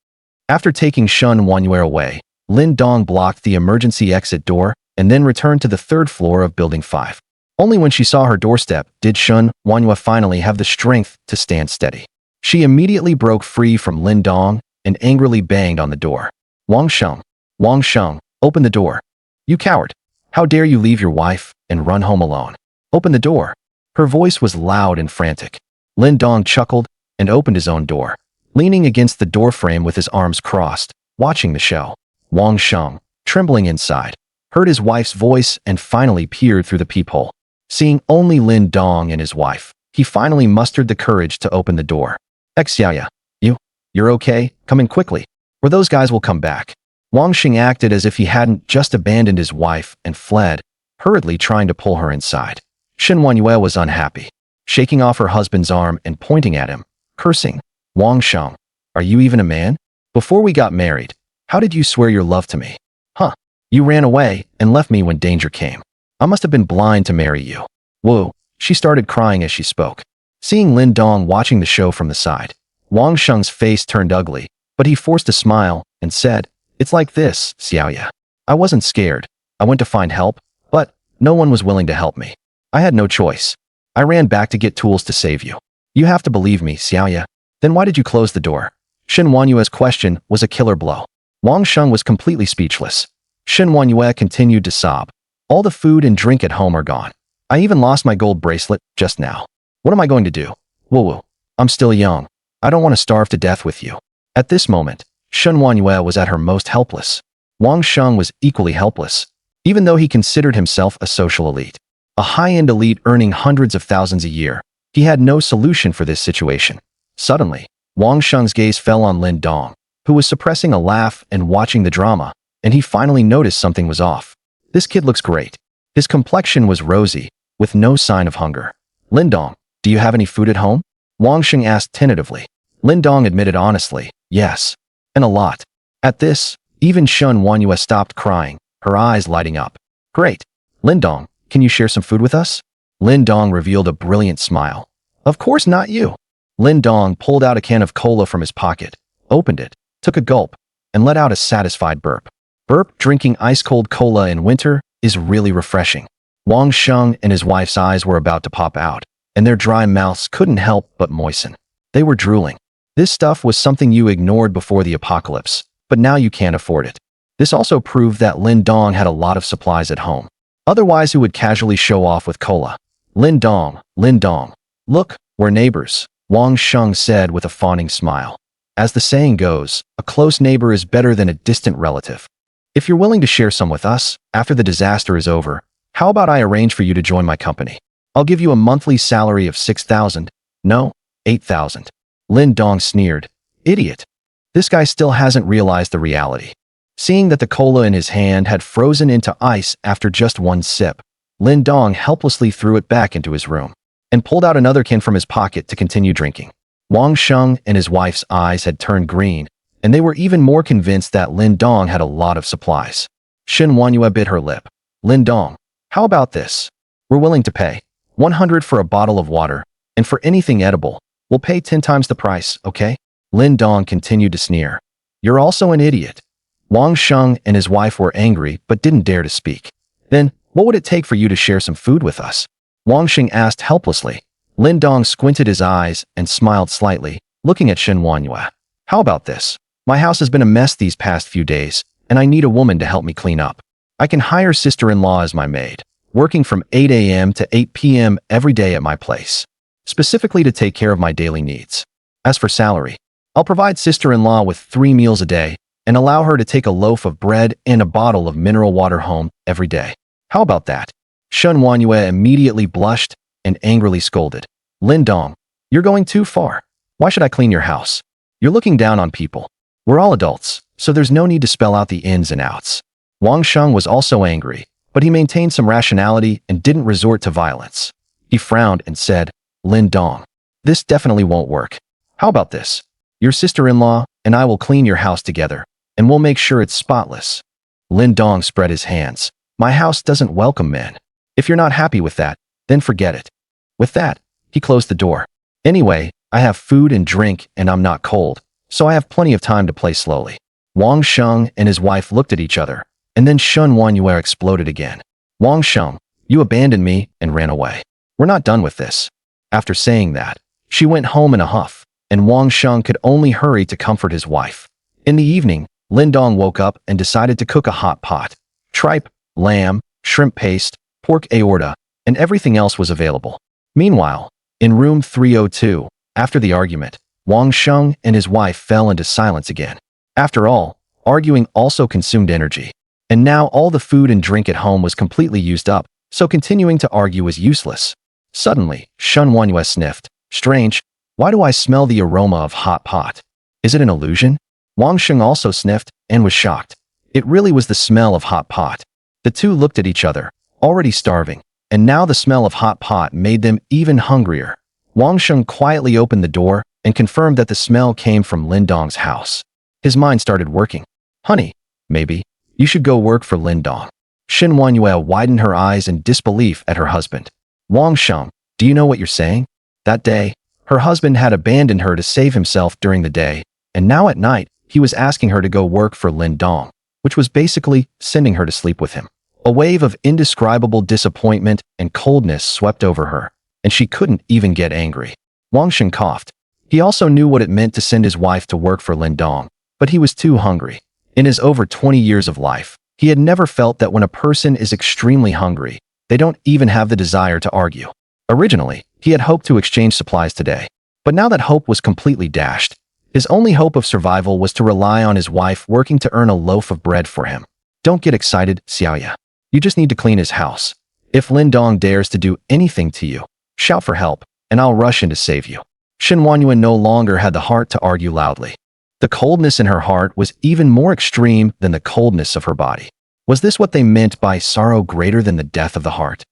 After taking Shun Wanyue away, Lin Dong blocked the emergency exit door and then returned to the third floor of Building 5. Only when she saw her doorstep did Shun Wanyue finally have the strength to stand steady. She immediately broke free from Lin Dong and angrily banged on the door. Wang Sheng, open the door. You coward. How dare you leave your wife and run home alone? Open the door. Her voice was loud and frantic. Lin Dong chuckled and opened his own door, leaning against the doorframe with his arms crossed, watching the show. Wang Sheng, trembling inside, heard his wife's voice and finally peered through the peephole. Seeing only Lin Dong and his wife, he finally mustered the courage to open the door. Xiaoya, you're okay? Come in quickly, or those guys will come back. Wang Sheng acted as if he hadn't just abandoned his wife and fled, hurriedly trying to pull her inside. Shen Wanyue was unhappy, shaking off her husband's arm and pointing at him, cursing. Wang Sheng, are you even a man? Before we got married, how did you swear your love to me? Huh, you ran away and left me when danger came. I must have been blind to marry you. Whoa, she started crying as she spoke. Seeing Lin Dong watching the show from the side, Wang Sheng's face turned ugly, but he forced a smile and said, "It's like this, Xiaoya. I wasn't scared. I went to find help, but no one was willing to help me. I had no choice. I ran back to get tools to save you. You have to believe me, Xiaoya. Then why did you close the door?" Shen Wanyue's question was a killer blow. Wang Sheng was completely speechless. Shen Wanyue continued to sob. "All the food and drink at home are gone. I even lost my gold bracelet just now. What am I going to do? Woo-woo. I'm still young. I don't want to starve to death with you." At this moment, Shen Wanyue was at her most helpless. Wang Sheng was equally helpless, even though he considered himself a social elite. A high-end elite earning hundreds of thousands a year. He had no solution for this situation. Suddenly, Wang Sheng's gaze fell on Lin Dong, who was suppressing a laugh and watching the drama, and he finally noticed something was off. This kid looks great. His complexion was rosy, with no sign of hunger. "Lin Dong, do you have any food at home?" Wang Sheng asked tentatively. Lin Dong admitted honestly, "Yes, and a lot." At this, even Shun Wanyue stopped crying, her eyes lighting up. "Great. Lin Dong, can you share some food with us?" Lin Dong revealed a brilliant smile. "Of course not you." Lin Dong pulled out a can of cola from his pocket, opened it, took a gulp, and let out a satisfied burp. Drinking ice-cold cola in winter is really refreshing. Wang Sheng and his wife's eyes were about to pop out, and their dry mouths couldn't help but moisten. They were drooling. This stuff was something you ignored before the apocalypse, but now you can't afford it. This also proved that Lin Dong had a lot of supplies at home. Otherwise, he would casually show off with cola. Lin Dong, look, we're neighbors," Wang Sheng said with a fawning smile. As the saying goes, a close neighbor is better than a distant relative. If you're willing to share some with us, after the disaster is over, how about I arrange for you to join my company? I'll give you a monthly salary of 6,000, no, 8,000. Lin Dong sneered. Idiot. This guy still hasn't realized the reality. Seeing that the cola in his hand had frozen into ice after just one sip, Lin Dong helplessly threw it back into his room and pulled out another can from his pocket to continue drinking. Wang Sheng and his wife's eyes had turned green, and they were even more convinced that Lin Dong had a lot of supplies. Shen Wanyue bit her lip. "Lin Dong, how about this? We're willing to pay 100 for a bottle of water, and for anything edible, we'll pay 10 times the price, okay?" Lin Dong continued to sneer. "You're also an idiot." Wang Sheng and his wife were angry but didn't dare to speak. "Then, what would it take for you to share some food with us?" Wang Sheng asked helplessly. Lin Dong squinted his eyes and smiled slightly, looking at Shen Wanyue. "How about this? My house has been a mess these past few days, and I need a woman to help me clean up. I can hire sister-in-law as my maid, working from 8 a.m. to 8 p.m. every day at my place, specifically to take care of my daily needs. As for salary, I'll provide sister-in-law with 3 meals a day and allow her to take a loaf of bread and a bottle of mineral water home every day. How about that?" Shen Wanyue immediately blushed and angrily scolded. "Lin Dong, You're going too far. Why should I clean your house? You're looking down on people. We're all adults, so there's no need to spell out the ins and outs. Wang Sheng was also angry, but he maintained some rationality and didn't resort to violence. He frowned and said, Lin Dong, this definitely won't work. How about this? Your sister-in-law and I will clean your house together, and we'll make sure it's spotless. Lin Dong spread his hands. My house doesn't welcome men. If you're not happy with that, then forget it. With that, he closed the door. Anyway, I have food and drink and I'm not cold, so I have plenty of time to play slowly. Wang Sheng and his wife looked at each other, and then Shen Wanyue exploded again. Wang Sheng, you abandoned me and ran away. We're not done with this. After saying that, she went home in a huff, and Wang Sheng could only hurry to comfort his wife. In the evening, Lin Dong woke up and decided to cook a hot pot. Tripe, lamb, shrimp paste, pork aorta, and everything else was available. Meanwhile, in room 302, after the argument, Wang Sheng and his wife fell into silence again. After all, arguing also consumed energy. And now all the food and drink at home was completely used up, so continuing to argue was useless. Suddenly, Shen Wanyue sniffed. Strange, why do I smell the aroma of hot pot? Is it an illusion? Wang Sheng also sniffed and was shocked. It really was the smell of hot pot. The two looked at each other, already starving, and now the smell of hot pot made them even hungrier. Wang Sheng quietly opened the door and confirmed that the smell came from Lin Dong's house. His mind started working. Honey, maybe you should go work for Lin Dong. Shen Wanyue widened her eyes in disbelief at her husband. Wang Sheng, do you know what you're saying? That day, her husband had abandoned her to save himself during the day, and now at night, he was asking her to go work for Lin Dong, which was basically sending her to sleep with him. A wave of indescribable disappointment and coldness swept over her, and she couldn't even get angry. Wang Sheng coughed. He also knew what it meant to send his wife to work for Lin Dong, but he was too hungry. In his over 20 years of life, he had never felt that when a person is extremely hungry, they don't even have the desire to argue. Originally, he had hoped to exchange supplies today, but now that hope was completely dashed. His only hope of survival was to rely on his wife working to earn a loaf of bread for him. Don't get excited, Xiaoya. You just need to clean his house. If Lin Dong dares to do anything to you, shout for help, and I'll rush in to save you. Shen Wanyue no longer had the heart to argue loudly. The coldness in her heart was even more extreme than the coldness of her body. Was this what they meant by sorrow greater than the death of the heart?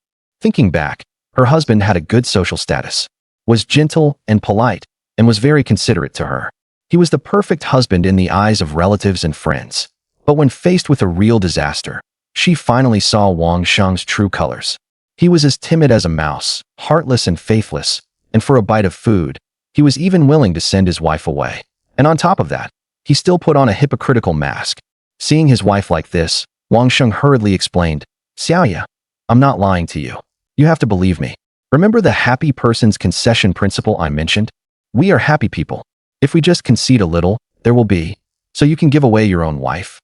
Thinking back, her husband had a good social status, was gentle and polite, and was very considerate to her. He was the perfect husband in the eyes of relatives and friends. But when faced with a real disaster, she finally saw Wang Sheng's true colors. He was as timid as a mouse, heartless and faithless, and for a bite of food, he was even willing to send his wife away. And on top of that, he still put on a hypocritical mask. Seeing his wife like this, Wang Sheng hurriedly explained, Xiaoya, I'm not lying to you. You have to believe me. Remember the happy person's concession principle I mentioned? We are happy people. If we just concede a little, there will be, so you can give away your own wife.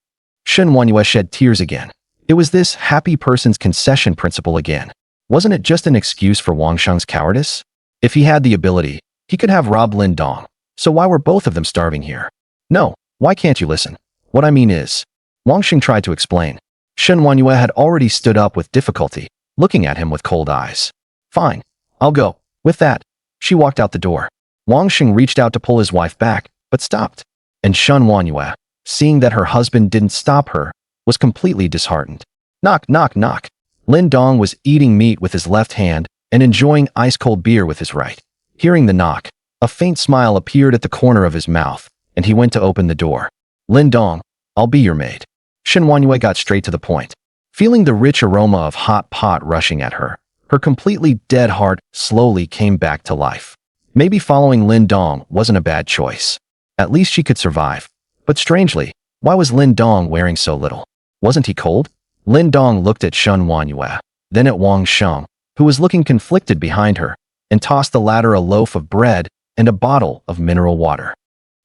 Shen Wanyue shed tears again. It was this happy person's concession principle again. Wasn't it just an excuse for Wang Sheng's cowardice? If he had the ability, he could have robbed Lin Dong. So why were both of them starving here? No, why can't you listen? What I mean is, Wang Sheng tried to explain. Shen Wanyue had already stood up with difficulty, looking at him with cold eyes. Fine, I'll go. With that, she walked out the door. Wang Sheng reached out to pull his wife back, but stopped. And Shen Wanyue, seeing that her husband didn't stop her, was completely disheartened. Knock, knock, knock. Lin Dong was eating meat with his left hand and enjoying ice-cold beer with his right. Hearing the knock, a faint smile appeared at the corner of his mouth, and he went to open the door. Lin Dong, I'll be your maid. Shen Wanyue got straight to the point. Feeling the rich aroma of hot pot rushing at her, her completely dead heart slowly came back to life. Maybe following Lin Dong wasn't a bad choice. At least she could survive. But strangely, why was Lin Dong wearing so little? Wasn't he cold? Lin Dong looked at Shen Wanyue, then at Wang Sheng, who was looking conflicted behind her, and tossed the latter a loaf of bread and a bottle of mineral water.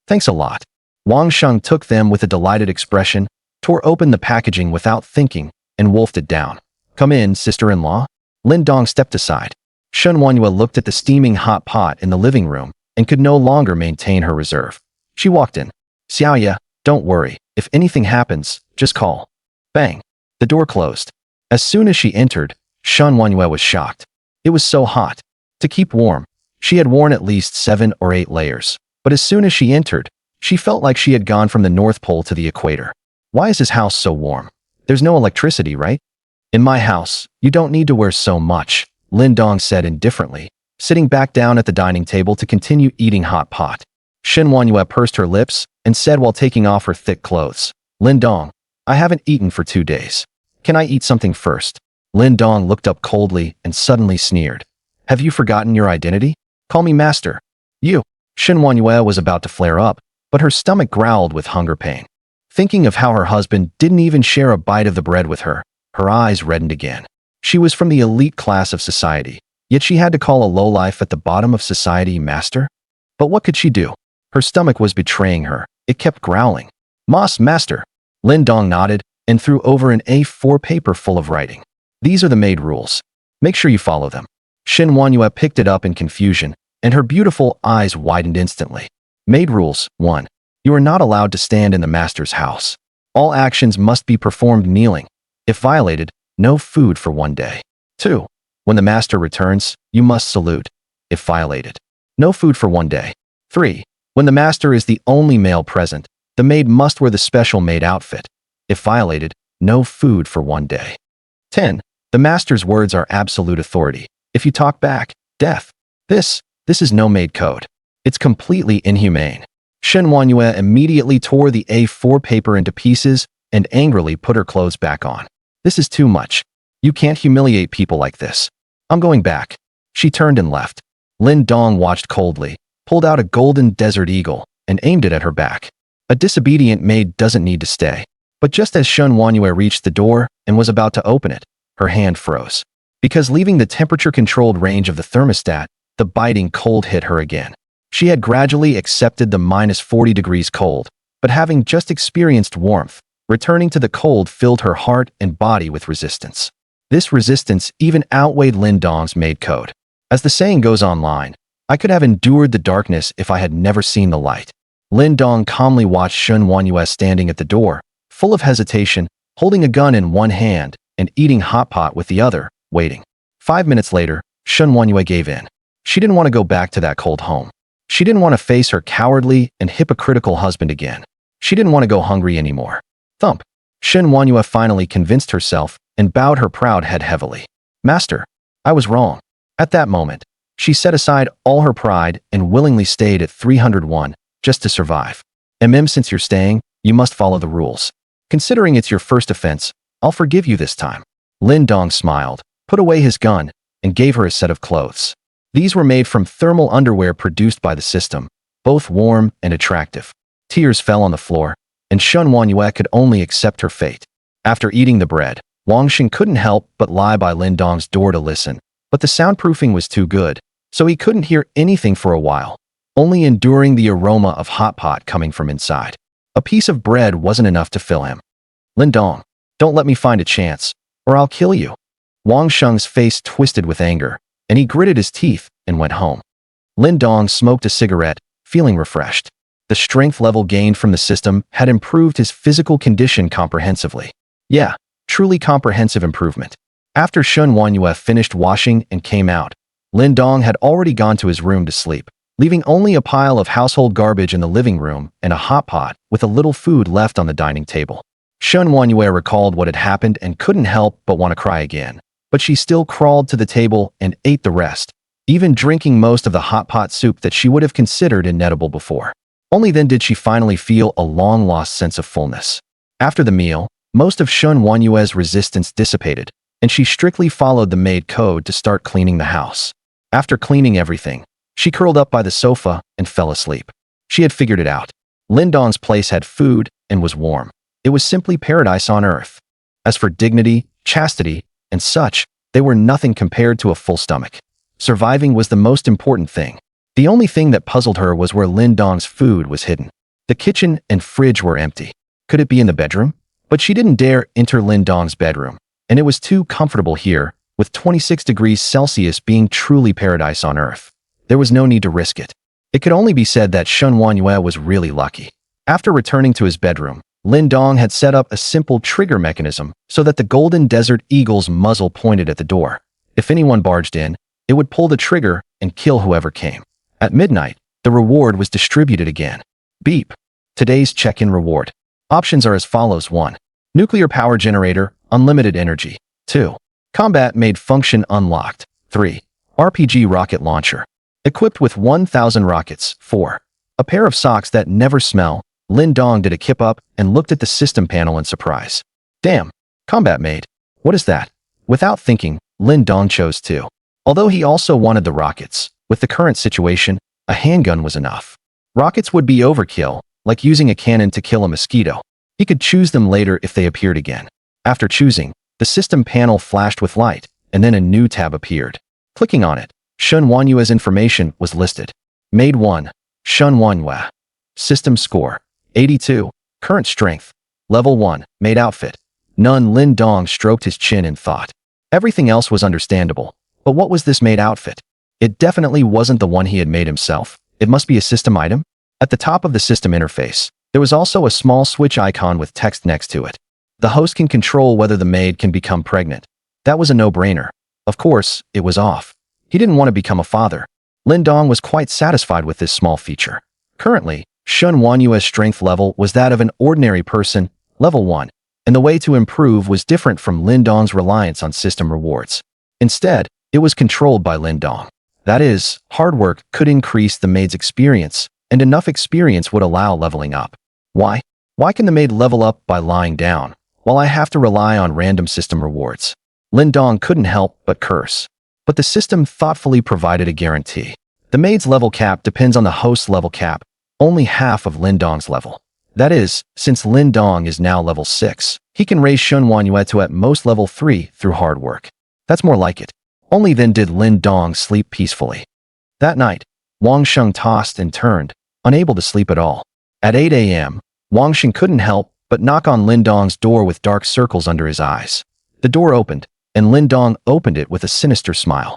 Thanks a lot. Wang Sheng took them with a delighted expression, tore open the packaging without thinking, and wolfed it down. Come in, sister-in-law. Lin Dong stepped aside. Shen Wanyue looked at the steaming hot pot in the living room and could no longer maintain her reserve. She walked in. Xiaoya, don't worry. If anything happens, just call. Bang. The door closed. As soon as she entered, Shen Wanyue was shocked. It was so hot. To keep warm, She had worn at least 7 or 8 layers, but as soon as she entered, she felt like she had gone from the North Pole to the equator. Why is this house so warm? There's no electricity, right? In my house, you don't need to wear so much, Lin Dong said indifferently, sitting back down at the dining table to continue eating hot pot. Shen Wanyue pursed her lips and said while taking off her thick clothes, Lin Dong, I haven't eaten for 2 days. Can I eat something first? Lin Dong looked up coldly and suddenly sneered. Have you forgotten your identity? Call me master. You. Shen Wanyue was about to flare up, but her stomach growled with hunger pain. Thinking of how her husband didn't even share a bite of the bread with her, her eyes reddened again. She was from the elite class of society, yet she had to call a lowlife at the bottom of society master? But what could she do? Her stomach was betraying her. It kept growling. Master. Lin Dong nodded and threw over an A4 paper full of writing. These are the maid rules. Make sure you follow them. Shen Wanyue picked it up in confusion, and her beautiful eyes widened instantly. Maid rules. 1. You are not allowed to stand in the master's house. All actions must be performed kneeling. If violated, no food for 1 day. 2. When the master returns, you must salute. If violated, no food for 1 day. 3. When the master is the only male present, the maid must wear the special maid outfit. If violated, no food for 1 day. 10. The master's words are absolute authority. If you talk back, death. This is no maid code. It's completely inhumane. Shen Wanyue immediately tore the A4 paper into pieces and angrily put her clothes back on. This is too much. You can't humiliate people like this. I'm going back. She turned and left. Lin Dong watched coldly, pulled out a golden desert eagle, and aimed it at her back. A disobedient maid doesn't need to stay. But just as Shen Wanyue reached the door and was about to open it, her hand froze. Because leaving the temperature-controlled range of the thermostat, the biting cold hit her again. She had gradually accepted the -40 degrees cold, but having just experienced warmth, returning to the cold filled her heart and body with resistance. This resistance even outweighed Lin Dong's maid code. As the saying goes online, I could have endured the darkness if I had never seen the light. Lin Dong calmly watched Shen Wanyue standing at the door, full of hesitation, holding a gun in one hand and eating hot pot with the other, waiting. 5 minutes later, Shen Wanyue gave in. She didn't want to go back to that cold home. She didn't want to face her cowardly and hypocritical husband again. She didn't want to go hungry anymore. Thump. Shen Wanyue finally convinced herself and bowed her proud head heavily. Master, I was wrong. At that moment, she set aside all her pride and willingly stayed at 301 just to survive. Since you're staying, you must follow the rules. Considering it's your first offense, I'll forgive you this time. Lin Dong smiled, put away his gun, and gave her a set of clothes. These were made from thermal underwear produced by the system, both warm and attractive. Tears fell on the floor, and Shen Wanyue could only accept her fate. After eating the bread, Wang Xing couldn't help but lie by Lin Dong's door to listen, but the soundproofing was too good, so he couldn't hear anything for a while, only enduring the aroma of hot pot coming from inside. A piece of bread wasn't enough to fill him. Lin Dong, don't let me find a chance, or I'll kill you. Wang Xing's face twisted with anger, and he gritted his teeth and went home. Lin Dong smoked a cigarette, feeling refreshed. The strength level gained from the system had improved his physical condition comprehensively. Yeah, truly comprehensive improvement. After Shen Wanyue finished washing and came out, Lin Dong had already gone to his room to sleep, leaving only a pile of household garbage in the living room and a hot pot with a little food left on the dining table. Shen Wanyue recalled what had happened and couldn't help but want to cry again, but she still crawled to the table and ate the rest, even drinking most of the hot pot soup that she would have considered inedible before. Only then did she finally feel a long-lost sense of fullness. After the meal, most of Shen Wanyue's resistance dissipated, and she strictly followed the maid code to start cleaning the house. After cleaning everything, she curled up by the sofa and fell asleep. She had figured it out. Lin Dong's place had food and was warm. It was simply paradise on earth. As for dignity, chastity, and such, they were nothing compared to a full stomach. Surviving was the most important thing. The only thing that puzzled her was where Lin Dong's food was hidden. The kitchen and fridge were empty. Could it be in the bedroom? But she didn't dare enter Lin Dong's bedroom, and it was too comfortable here, with 26 degrees Celsius being truly paradise on earth. There was no need to risk it. It could only be said that Shen Wanyue was really lucky. After returning to his bedroom, Lin Dong had set up a simple trigger mechanism so that the golden desert eagle's muzzle pointed at the door. If anyone barged in, It would pull the trigger and kill whoever came. At midnight, the reward was distributed again. Beep. Today's check-in reward. Options are as follows. 1. Nuclear power generator, unlimited energy. 2. Combat made function unlocked. 3. RPG rocket launcher. Equipped with 1,000 rockets. 4. A pair of socks that never smell. Lin Dong did a kip up and looked at the system panel in surprise. Damn. Combat made. What is that? Without thinking, Lin Dong chose 2. Although he also wanted the rockets, with the current situation, a handgun was enough. Rockets would be overkill, like using a cannon to kill a mosquito. He could choose them later if they appeared again. After choosing, the system panel flashed with light, and then a new tab appeared. Clicking on it, Shun Wanyue's information was listed. Made 1. Shun Wanyue. System score. 82. Current strength. Level 1. Made outfit. None. Lin Dong stroked his chin in thought. Everything else was understandable. But what was this made outfit? It definitely wasn't the one he had made himself. It must be a system item. At the top of the system interface, there was also a small switch icon with text next to it. The host can control whether the maid can become pregnant. That was a no-brainer. Of course, it was off. He didn't want to become a father. Lin Dong was quite satisfied with this small feature. Currently, Shun Wanyue's strength level was that of an ordinary person, level 1, and the way to improve was different from Lin Dong's reliance on system rewards. Instead, it was controlled by Lin Dong. That is, hard work could increase the maid's experience, and enough experience would allow leveling up. Why? Why can the maid level up by lying down, while I have to rely on random system rewards? Lin Dong couldn't help but curse. But the system thoughtfully provided a guarantee. The maid's level cap depends on the host's level cap, only half of Lin Dong's level. That is, since Lin Dong is now level 6, he can raise Shun Wanyue to at most level 3 through hard work. That's more like it. Only then did Lin Dong sleep peacefully. That night, Wang Sheng tossed and turned, unable to sleep at all. At 8 a.m., Wang Sheng couldn't help but knock on Lin Dong's door with dark circles under his eyes. The door opened, and Lin Dong opened it with a sinister smile.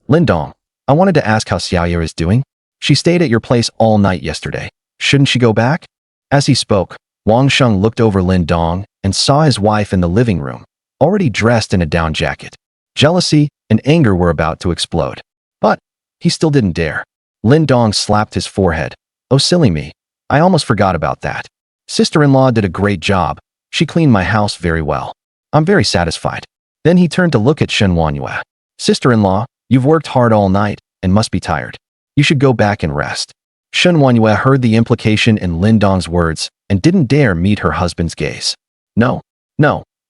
Lin Dong, I wanted to ask how Xiaoya is doing. She stayed at your place all night yesterday. Shouldn't she go back? As he spoke, Wang Sheng looked over Lin Dong and saw his wife in the living room, already dressed in a down jacket. Jealousy and anger were about to explode. But he still didn't dare. Lin Dong slapped his forehead. Oh, silly me. I almost forgot about that. Sister-in-law did a great job. She cleaned my house very well. I'm very satisfied. Then he turned to look at Shun Wanyue. Sister-in-law, you've worked hard all night and must be tired. You should go back and rest. Shun Wanyue heard the implication in Lin Dong's words and didn't dare meet her husband's gaze. No,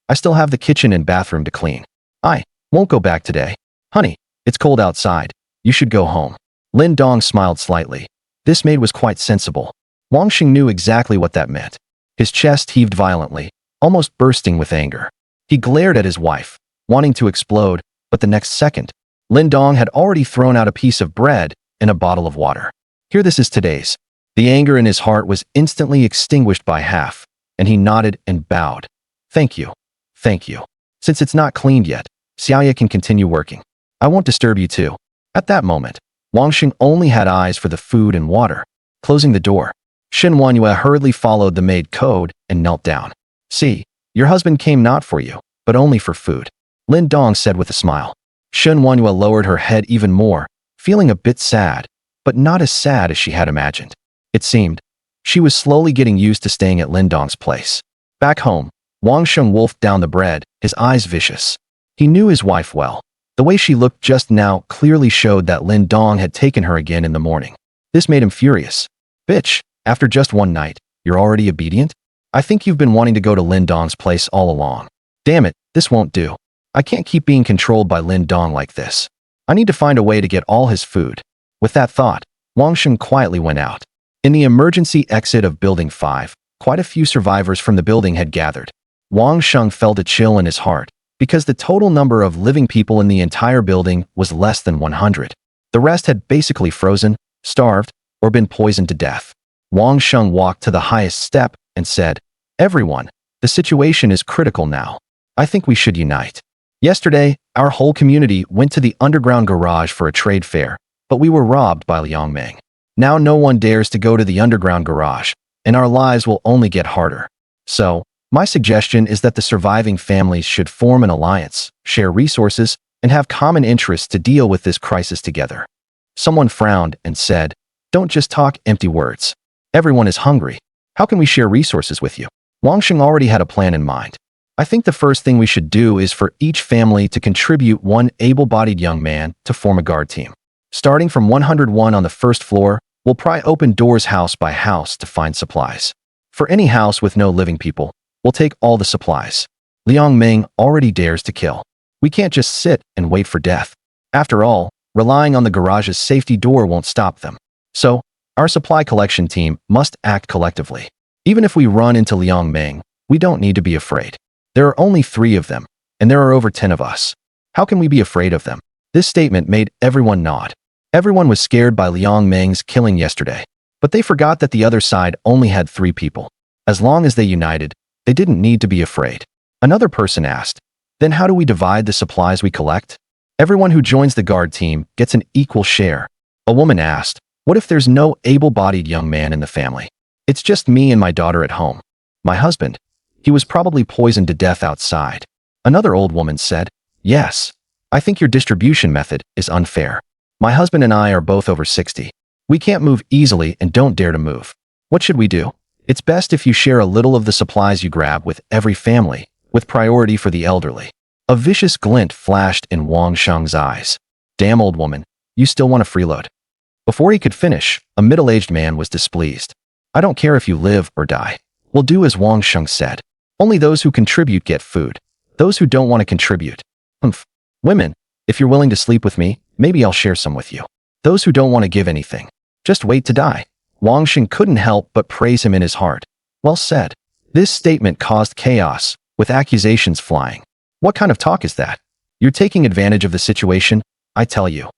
I still have the kitchen and bathroom to clean. I won't go back today. Honey, it's cold outside. You should go home. Lin Dong smiled slightly. This maid was quite sensible. Wang Xing knew exactly what that meant. His chest heaved violently, almost bursting with anger. He glared at his wife, wanting to explode, but the next second, Lin Dong had already thrown out a piece of bread and a bottle of water. Here, this is today's. The anger in his heart was instantly extinguished by half, and he nodded and bowed. Thank you. Since it's not cleaned yet, Xiaoya can continue working. I won't disturb you too. At that moment, Wang Xing only had eyes for the food and water. Closing the door, Shun Wanyue hurriedly followed the maid code and knelt down. See, your husband came not for you, but only for food, Lin Dong said with a smile. Shun Wanyue lowered her head even more, feeling a bit sad, but not as sad as she had imagined. It seemed she was slowly getting used to staying at Lin Dong's place. Back home, Wang Sheng wolfed down the bread, his eyes vicious. He knew his wife well. The way she looked just now clearly showed that Lin Dong had taken her again in the morning. This made him furious. Bitch, after just one night, you're already obedient? I think you've been wanting to go to Lin Dong's place all along. Damn it, this won't do. I can't keep being controlled by Lin Dong like this. I need to find a way to get all his food. With that thought, Wang Sheng quietly went out. In the emergency exit of Building 5, quite a few survivors from the building had gathered. Wang Sheng felt a chill in his heart, because the total number of living people in the entire building was less than 100. The rest had basically frozen, starved, or been poisoned to death. Wang Sheng walked to the highest step and said, Everyone, the situation is critical now. I think we should unite. Yesterday, our whole community went to the underground garage for a trade fair, but we were robbed by Liang Meng. Now no one dares to go to the underground garage, and our lives will only get harder. So, my suggestion is that the surviving families should form an alliance, share resources, and have common interests to deal with this crisis together. Someone frowned and said, "Don't just talk empty words. Everyone is hungry. How can we share resources with you?" Wang Sheng already had a plan in mind. "I think the first thing we should do is for each family to contribute one able-bodied young man to form a guard team. Starting from 101 on the first floor, we'll pry open doors house by house to find supplies. For any house with no living people, we'll take all the supplies." Liang Ming already dares to kill. We can't just sit and wait for death. After all, relying on the garage's safety door won't stop them. So, our supply collection team must act collectively. Even if we run into Liang Ming, we don't need to be afraid. There are only 3 of them, and there are over 10 of us. How can we be afraid of them? This statement made everyone nod. Everyone was scared by Liang Ming's killing yesterday, but they forgot that the other side only had 3 people. As long as they united, they didn't need to be afraid. Another person asked, "Then how do we divide the supplies we collect?" "Everyone who joins the guard team gets an equal share." A woman asked, "What if there's no able-bodied young man in the family? It's just me and my daughter at home. My husband, he was probably poisoned to death outside." Another old woman said, "Yes, I think your distribution method is unfair. My husband and I are both over 60. We can't move easily and don't dare to move. What should we do? It's best if you share a little of the supplies you grab with every family, with priority for the elderly." A vicious glint flashed in Wang Sheng's eyes. "Damn old woman, you still want to freeload?" Before he could finish, a middle-aged man was displeased. "I don't care if you live or die. We'll do as Wang Sheng said. Only those who contribute get food. Those who don't want to contribute. Humph. Women, if you're willing to sleep with me, maybe I'll share some with you. Those who don't want to give anything, just wait to die." Wang Sheng couldn't help but praise him in his heart. Well said. This statement caused chaos, with accusations flying. "What kind of talk is that? You're taking advantage of the situation, I tell you."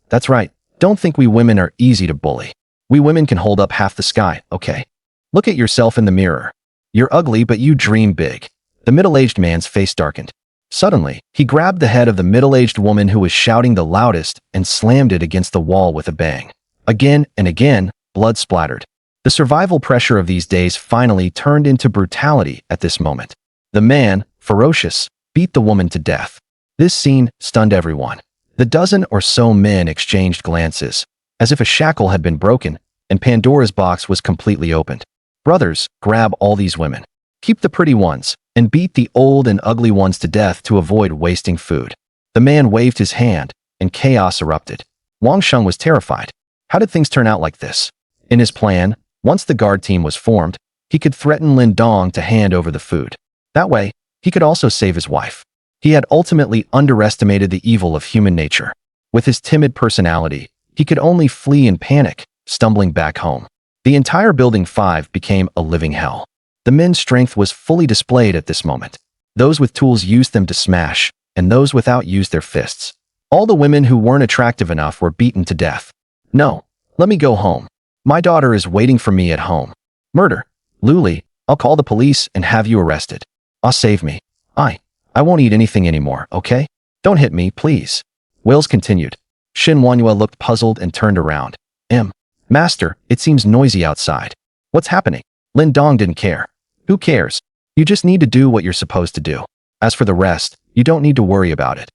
"That's right. Don't think we women are easy to bully. We women can hold up half the sky, okay? Look at yourself in the mirror. You're ugly, but you dream big." The middle-aged man's face darkened. Suddenly, he grabbed the head of the middle-aged woman who was shouting the loudest and slammed it against the wall with a bang. Again and again, blood splattered. The survival pressure of these days finally turned into brutality at this moment. The man, ferocious, beat the woman to death. This scene stunned everyone. The dozen or so men exchanged glances, as if a shackle had been broken and Pandora's box was completely opened. "Brothers, grab all these women. Keep the pretty ones, and beat the old and ugly ones to death to avoid wasting food." The man waved his hand, and chaos erupted. Wang Sheng was terrified. How did things turn out like this? In his plan, once the guard team was formed, he could threaten Lin Dong to hand over the food. That way, he could also save his wife. He had ultimately underestimated the evil of human nature. With his timid personality, he could only flee in panic, stumbling back home. The entire Building 5 became a living hell. The men's strength was fully displayed at this moment. Those with tools used them to smash, and those without used their fists. All the women who weren't attractive enough were beaten to death. "No, let me go home. My daughter is waiting for me at home." "Murder. Luli, I'll call the police and have you arrested." Save me. I won't eat anything anymore, okay? Don't hit me, please." Wails continued. Shin Wanyue looked puzzled and turned around. Master, it seems noisy outside. What's happening?" Lin Dong didn't care. "Who cares? You just need to do what you're supposed to do. As for the rest, you don't need to worry about it."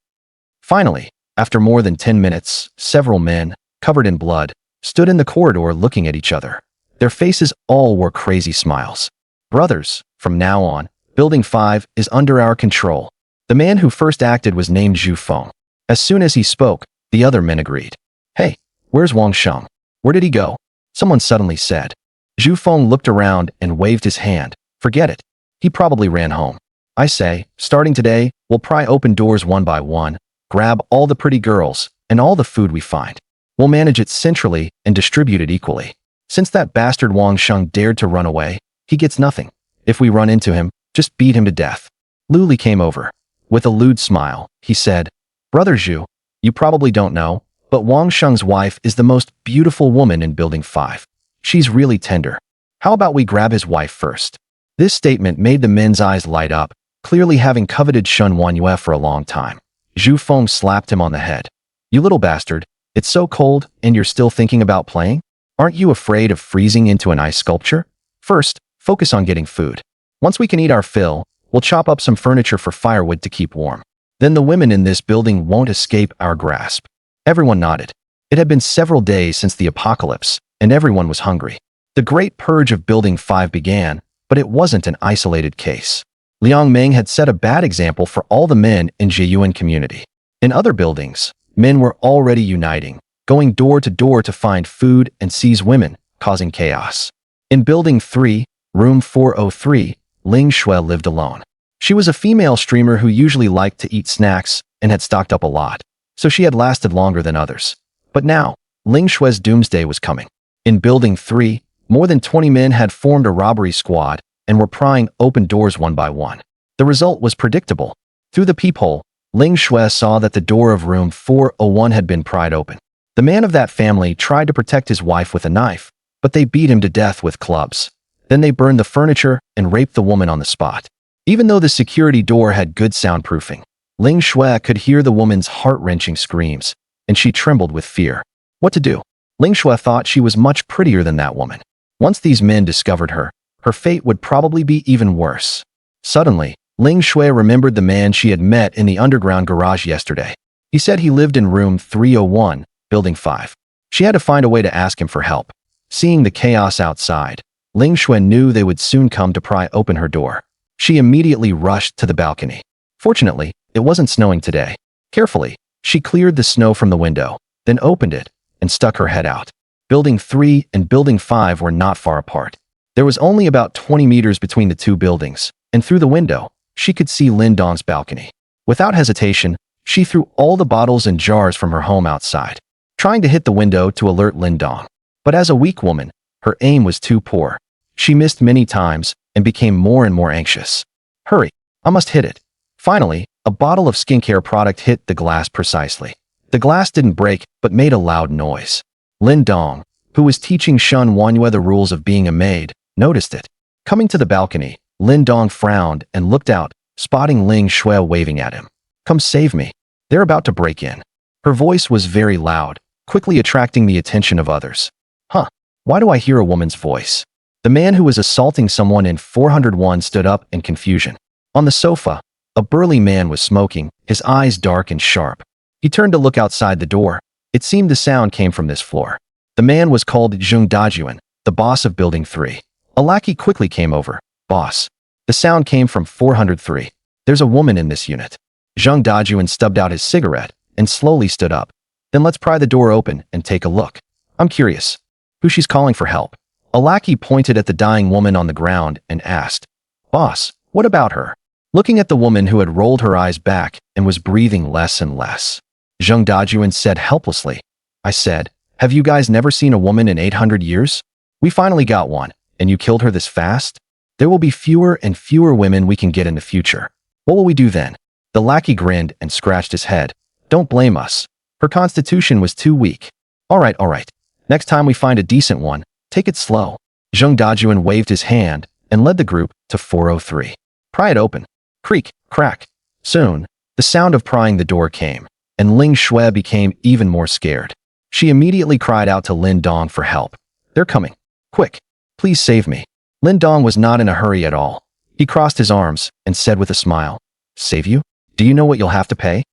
Finally, after more than 10 minutes, several men, covered in blood, stood in the corridor looking at each other. Their faces all wore crazy smiles. "Brothers, from now on, Building 5 is under our control." The man who first acted was named Zhu Feng. As soon as he spoke, the other men agreed. "Hey, where's Wang Sheng? Where did he go?" Someone suddenly said. Zhu Feng looked around and waved his hand. "Forget it. He probably ran home. I say, starting today, we'll pry open doors one by one, grab all the pretty girls, and all the food we find. We'll manage it centrally and distribute it equally. Since that bastard Wang Sheng dared to run away, he gets nothing. If we run into him, just beat him to death." Luli came over. With a lewd smile, he said, "Brother Zhu, you probably don't know, but Wang Sheng's wife is the most beautiful woman in Building 5. She's really tender. How about we grab his wife first?" This statement made the men's eyes light up, clearly having coveted Shen Wanyue for a long time. Zhu Feng slapped him on the head. "You little bastard, it's so cold and you're still thinking about playing? Aren't you afraid of freezing into an ice sculpture? First, focus on getting food. Once we can eat our fill, we'll chop up some furniture for firewood to keep warm. Then the women in this building won't escape our grasp. Everyone nodded. It had been several days since the apocalypse, and everyone was hungry. The Great Purge of Building 5 began, but it wasn't an isolated case. Liang Meng had set a bad example for all the men in Jiyuan community. In other buildings, men were already uniting, going door to door to find food and seize women, causing chaos. In Building 3, Room 403, Ling Shui lived alone. She was a female streamer who usually liked to eat snacks and had stocked up a lot, so she had lasted longer than others. But now, Ling Shui's doomsday was coming. In Building 3, more than 20 men had formed a robbery squad and were prying open doors one by one. The result was predictable. Through the peephole, Ling Shui saw that the door of room 401 had been pried open. The man of that family tried to protect his wife with a knife, but they beat him to death with clubs. Then they burned the furniture and raped the woman on the spot. Even though the security door had good soundproofing, Ling Shui could hear the woman's heart-wrenching screams, and she trembled with fear. What to do? Ling Shui thought she was much prettier than that woman. Once these men discovered her, her fate would probably be even worse. Suddenly, Ling Shui remembered the man she had met in the underground garage yesterday. He said he lived in room 301, Building 5. She had to find a way to ask him for help. Seeing the chaos outside, Ling Shui knew they would soon come to pry open her door. She immediately rushed to the balcony. Fortunately, it wasn't snowing today. Carefully, she cleared the snow from the window, then opened it and stuck her head out. Building 3 and Building 5 were not far apart. There was only about 20 meters between the two buildings, and through the window, she could see Lin Dong's balcony. Without hesitation, she threw all the bottles and jars from her home outside, trying to hit the window to alert Lin Dong. But as a weak woman, her aim was too poor. She missed many times and became more and more anxious. Hurry, I must hit it. Finally, a bottle of skincare product hit the glass precisely. The glass didn't break, but made a loud noise. Lin Dong, who was teaching Shun Wanyue the rules of being a maid, noticed it. Coming to the balcony, Lin Dong frowned and looked out, spotting Ling Shui waving at him. Come save me. They're about to break in. Her voice was very loud, quickly attracting the attention of others. Huh, why do I hear a woman's voice? The man who was assaulting someone in 401 stood up in confusion. On the sofa, a burly man was smoking, his eyes dark and sharp. He turned to look outside the door. It seemed the sound came from this floor. The man was called Zheng Dajuan, the boss of Building 3. A lackey quickly came over. Boss. The sound came from 403. There's a woman in this unit. Zheng Dajuan stubbed out his cigarette and slowly stood up. Then let's pry the door open and take a look. I'm curious. Who she's calling for help? A lackey pointed at the dying woman on the ground and asked, Boss, what about her? Looking at the woman who had rolled her eyes back and was breathing less and less, Zheng Dajuan said helplessly, I said, have you guys never seen a woman in 800 years? We finally got one, and you killed her this fast? There will be fewer and fewer women we can get in the future. What will we do then? The lackey grinned and scratched his head. Don't blame us. Her constitution was too weak. All right. Next time we find a decent one, take it slow. Zheng Dajuan waved his hand and led the group to 403. Pry it open. Creak, crack. Soon, the sound of prying the door came, and Ling Shui became even more scared. She immediately cried out to Lin Dong for help. They're coming. Quick, please save me. Lin Dong was not in a hurry at all. He crossed his arms and said with a smile, Save you? Do you know what you'll have to pay?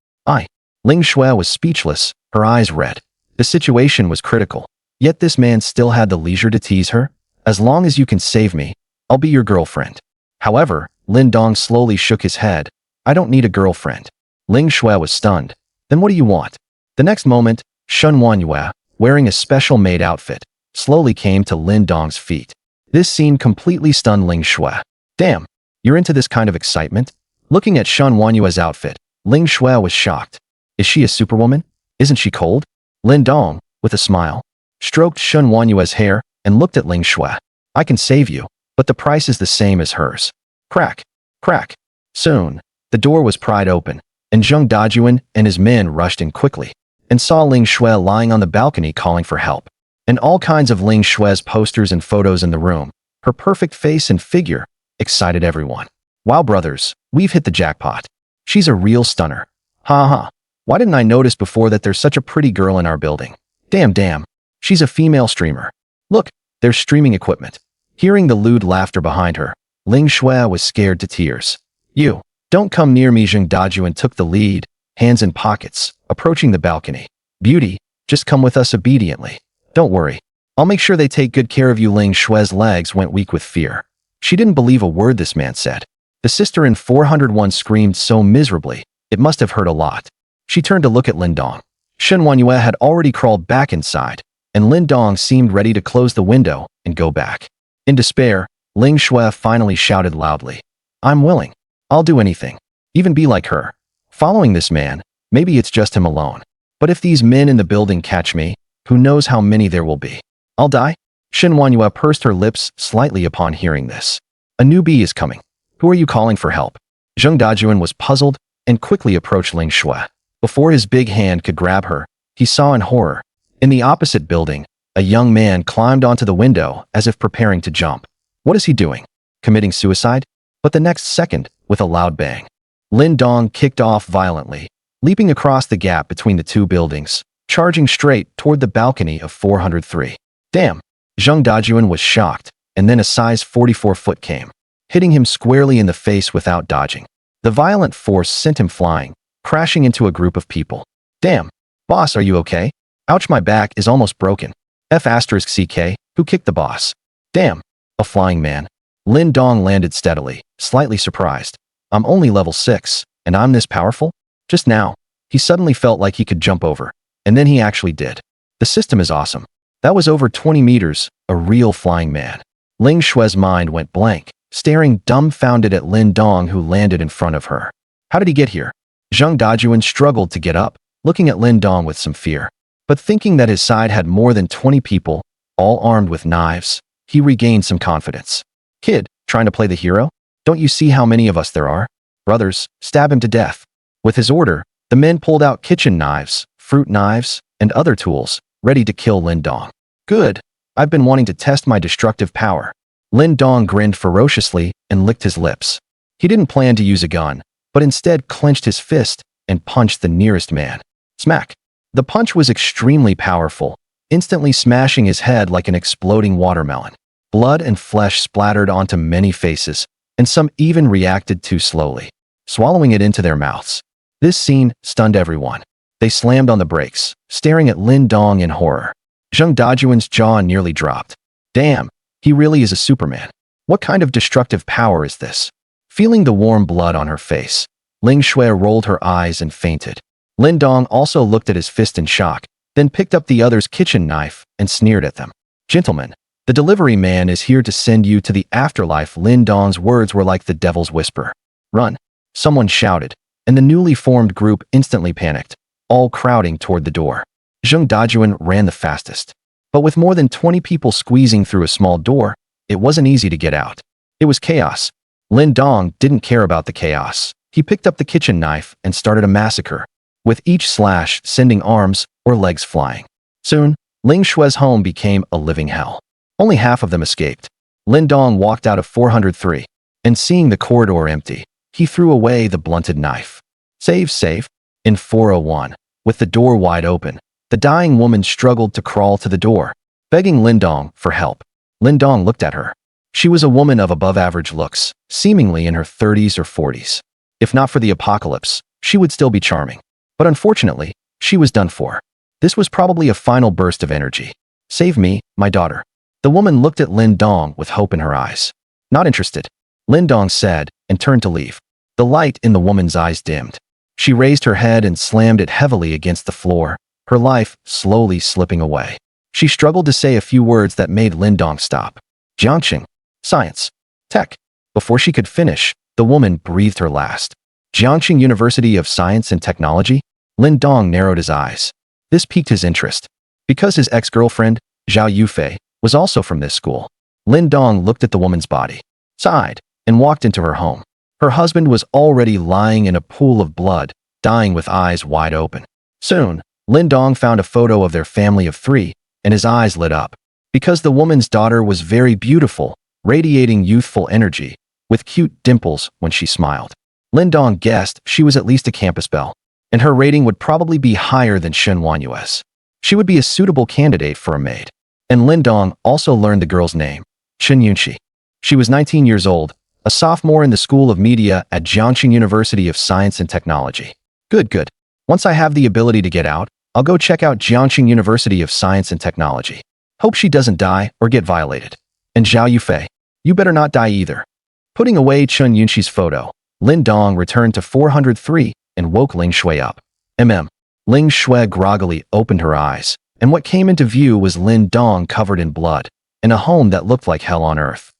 Ling Shui was speechless, her eyes red. The situation was critical. Yet this man still had the leisure to tease her. As long as you can save me, I'll be your girlfriend. However, Lin Dong slowly shook his head. I don't need a girlfriend. Ling Shui was stunned. Then what do you want? The next moment, Shun Wanyue, wearing a special maid outfit, slowly came to Lin Dong's feet. This scene completely stunned Ling Shui. Damn, you're into this kind of excitement? Looking at Shun Wanyue's outfit, Ling Shui was shocked. Is she a superwoman? Isn't she cold? Lin Dong, with a smile, stroked Shun Wanyue's hair and looked at Ling Shui. I can save you, but the price is the same as hers. Crack, crack. Soon, the door was pried open, and Zheng Dajuan and his men rushed in quickly and saw Ling Shui lying on the balcony calling for help. And all kinds of Ling Shui's posters and photos in the room. Her perfect face and figure excited everyone. Wow, brothers, we've hit the jackpot. She's a real stunner. Ha. Why didn't I notice before that there's such a pretty girl in our building? Damn. She's a female streamer. Look, there's streaming equipment. Hearing the lewd laughter behind her, Ling Shui was scared to tears. You Don't come near me. Zheng Dajuan took the lead, hands in pockets, approaching the balcony. Beauty, just come with us obediently. Don't worry. I'll make sure they take good care of you. Ling Shue's legs went weak with fear. She didn't believe a word this man said. The sister in 401 screamed so miserably, it must have hurt a lot. She turned to look at Lin Dong. Shen Wanyue had already crawled back inside, and Lin Dong seemed ready to close the window and go back. In despair, Ling Shue finally shouted loudly, I'm willing. I'll do anything. Even be like her. Following this man, maybe it's just him alone. But if these men in the building catch me, who knows how many there will be. I'll die? Shen Wanyue pursed her lips slightly upon hearing this. A newbie is coming. Who are you calling for help? Zheng Dajuan was puzzled and quickly approached Ling Shue. Before his big hand could grab her, he saw in horror. In the opposite building, a young man climbed onto the window as if preparing to jump. What is he doing? Committing suicide? But the next second, with a loud bang, Lin Dong kicked off violently, leaping across the gap between the two buildings, charging straight toward the balcony of 403. Damn! Zheng Dajuan was shocked, and then a size 44 foot came, hitting him squarely in the face without dodging. The violent force sent him flying, crashing into a group of people. Damn! Boss, are you okay? Ouch, my back is almost broken. F***CK, who kicked the boss? Damn! A flying man. Lin Dong landed steadily, slightly surprised. I'm only level 6, and I'm this powerful? Just now, he suddenly felt like he could jump over, and then he actually did. The system is awesome. That was over 20 meters, a real flying man. Ling Shue's mind went blank, staring dumbfounded at Lin Dong who landed in front of her. How did he get here? Zheng Dajuan struggled to get up, looking at Lin Dong with some fear. But thinking that his side had more than 20 people, all armed with knives, he regained some confidence. Kid, trying to play the hero? Don't you see how many of us there are? Brothers, stab him to death. With his order, the men pulled out kitchen knives, fruit knives, and other tools, ready to kill Lin Dong. Good. I've been wanting to test my destructive power. Lin Dong grinned ferociously and licked his lips. He didn't plan to use a gun, but instead clenched his fist and punched the nearest man. Smack. The punch was extremely powerful, instantly smashing his head like an exploding watermelon. Blood and flesh splattered onto many faces, and some even reacted too slowly, swallowing it into their mouths. This scene stunned everyone. They slammed on the brakes, staring at Lin Dong in horror. Zheng Dajuan's jaw nearly dropped. Damn, he really is a Superman. What kind of destructive power is this? Feeling the warm blood on her face, Ling Shue rolled her eyes and fainted. Lin Dong also looked at his fist in shock, then picked up the other's kitchen knife and sneered at them. Gentlemen, the delivery man is here to send you to the afterlife. Lin Dong's words were like the devil's whisper. Run! Someone shouted, and the newly formed group instantly panicked, all crowding toward the door. Zheng Dajuan ran the fastest. But with more than 20 people squeezing through a small door, it wasn't easy to get out. It was chaos. Lin Dong didn't care about the chaos. He picked up the kitchen knife and started a massacre, with each slash sending arms or legs flying. Soon, Ling Shue's home became a living hell. Only half of them escaped. Lin Dong walked out of 403, and seeing the corridor empty, he threw away the blunted knife. Save. In 401, with the door wide open, the dying woman struggled to crawl to the door, begging Lin Dong for help. Lin Dong looked at her. She was a woman of above-average looks, seemingly in her 30s or 40s. If not for the apocalypse, she would still be charming. But unfortunately, she was done for. This was probably a final burst of energy. Save me, my daughter. The woman looked at Lin Dong with hope in her eyes. Not interested, Lin Dong said, and turned to leave. The light in the woman's eyes dimmed. She raised her head and slammed it heavily against the floor, her life slowly slipping away. She struggled to say a few words that made Lin Dong stop. Jiangxing. Science. Tech. Before she could finish, the woman breathed her last. Jiangxing University of Science and Technology? Lin Dong narrowed his eyes. This piqued his interest. Because his ex-girlfriend, Zhao Yufei, was also from this school. Lin Dong looked at the woman's body, sighed, and walked into her home. Her husband was already lying in a pool of blood, dying with eyes wide open. Soon, Lin Dong found a photo of their family of 3, and his eyes lit up. Because the woman's daughter was very beautiful, radiating youthful energy, with cute dimples when she smiled. Lin Dong guessed she was at least a campus belle, and her rating would probably be higher than Shen Wanyue's. She would be a suitable candidate for a maid. And Lin Dong also learned the girl's name, Chen Yunxi. She was 19 years old, a sophomore in the School of Media at Jiangxing University of Science and Technology. Good, good. Once I have the ability to get out, I'll go check out Jiangxing University of Science and Technology. Hope she doesn't die or get violated. And Zhao Yufei, you better not die either. Putting away Chun Yunxi's photo, Lin Dong returned to 403 and woke Ling Shui up. Ling Shui groggily opened her eyes, and what came into view was Lin Dong covered in blood, in a home that looked like hell on earth.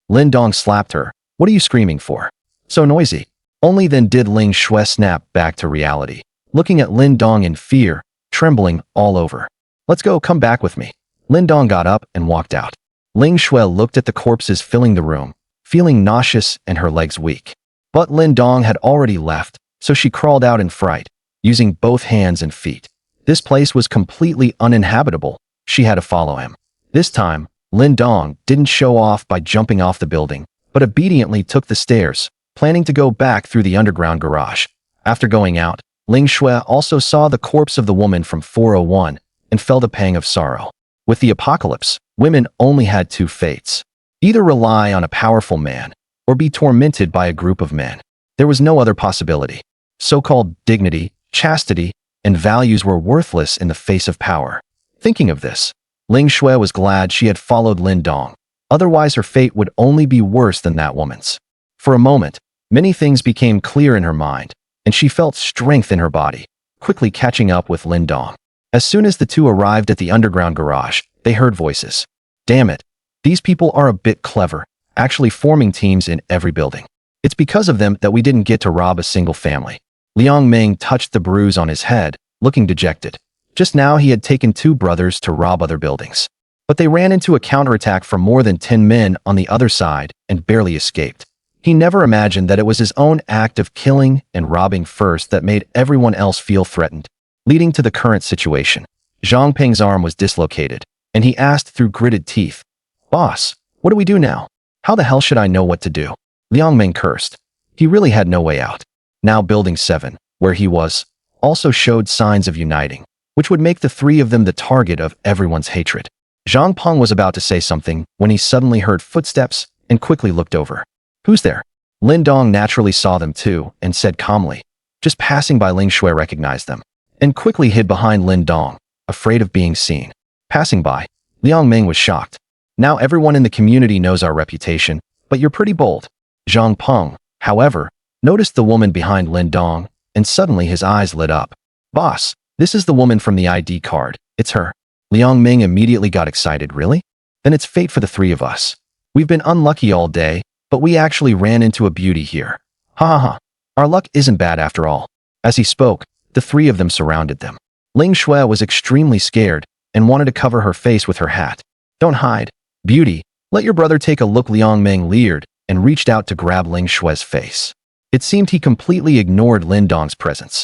Lin Dong slapped her. What are you screaming for? So noisy. Only then did Ling Shui snap back to reality, looking at Lin Dong in fear, trembling all over. Let's go, come back with me. Lin Dong got up and walked out. Ling Shui looked at the corpses filling the room, feeling nauseous and her legs weak. But Lin Dong had already left, so she crawled out in fright, using both hands and feet. This place was completely uninhabitable. She had to follow him. This time, Lin Dong didn't show off by jumping off the building, but obediently took the stairs, planning to go back through the underground garage. After going out, Ling Shui also saw the corpse of the woman from 401 and felt a pang of sorrow. With the apocalypse, women only had two fates. Either rely on a powerful man, or be tormented by a group of men. There was no other possibility. So-called dignity, chastity, and values were worthless in the face of power. Thinking of this, Ling Shui was glad she had followed Lin Dong. Otherwise, her fate would only be worse than that woman's. For a moment, many things became clear in her mind, and she felt strength in her body, quickly catching up with Lin Dong. As soon as the two arrived at the underground garage, they heard voices. Damn it, these people are a bit clever, actually forming teams in every building. It's because of them that we didn't get to rob a single family. Liang Ming touched the bruise on his head, looking dejected. Just now he had taken two brothers to rob other buildings. But they ran into a counterattack from more than 10 men on the other side and barely escaped. He never imagined that it was his own act of killing and robbing first that made everyone else feel threatened, leading to the current situation. Zhang Peng's arm was dislocated, and he asked through gritted teeth, "Boss, what do we do now? How the hell should I know what to do?" Liang Ming cursed. He really had no way out. Now Building 7, where he was, also showed signs of uniting, which would make the three of them the target of everyone's hatred. Zhang Peng was about to say something when he suddenly heard footsteps and quickly looked over. Who's there? Lin Dong naturally saw them too and said calmly. Just passing by, Ling Shui recognized them and quickly hid behind Lin Dong, afraid of being seen. Passing by, Liang Ming was shocked. Now everyone in the community knows our reputation, but you're pretty bold. Zhang Peng, however, noticed the woman behind Lin Dong, and suddenly his eyes lit up. Boss, this is the woman from the ID card. It's her. Liang Ming immediately got excited. Really? Then it's fate for the three of us. We've been unlucky all day, but we actually ran into a beauty here. Ha ha ha. Our luck isn't bad after all. As he spoke, the three of them surrounded them. Ling Shui was extremely scared and wanted to cover her face with her hat. Don't hide. Beauty, let your brother take a look. Liang Ming leered and reached out to grab Ling Shui's face. It seemed he completely ignored Lin Dong's presence.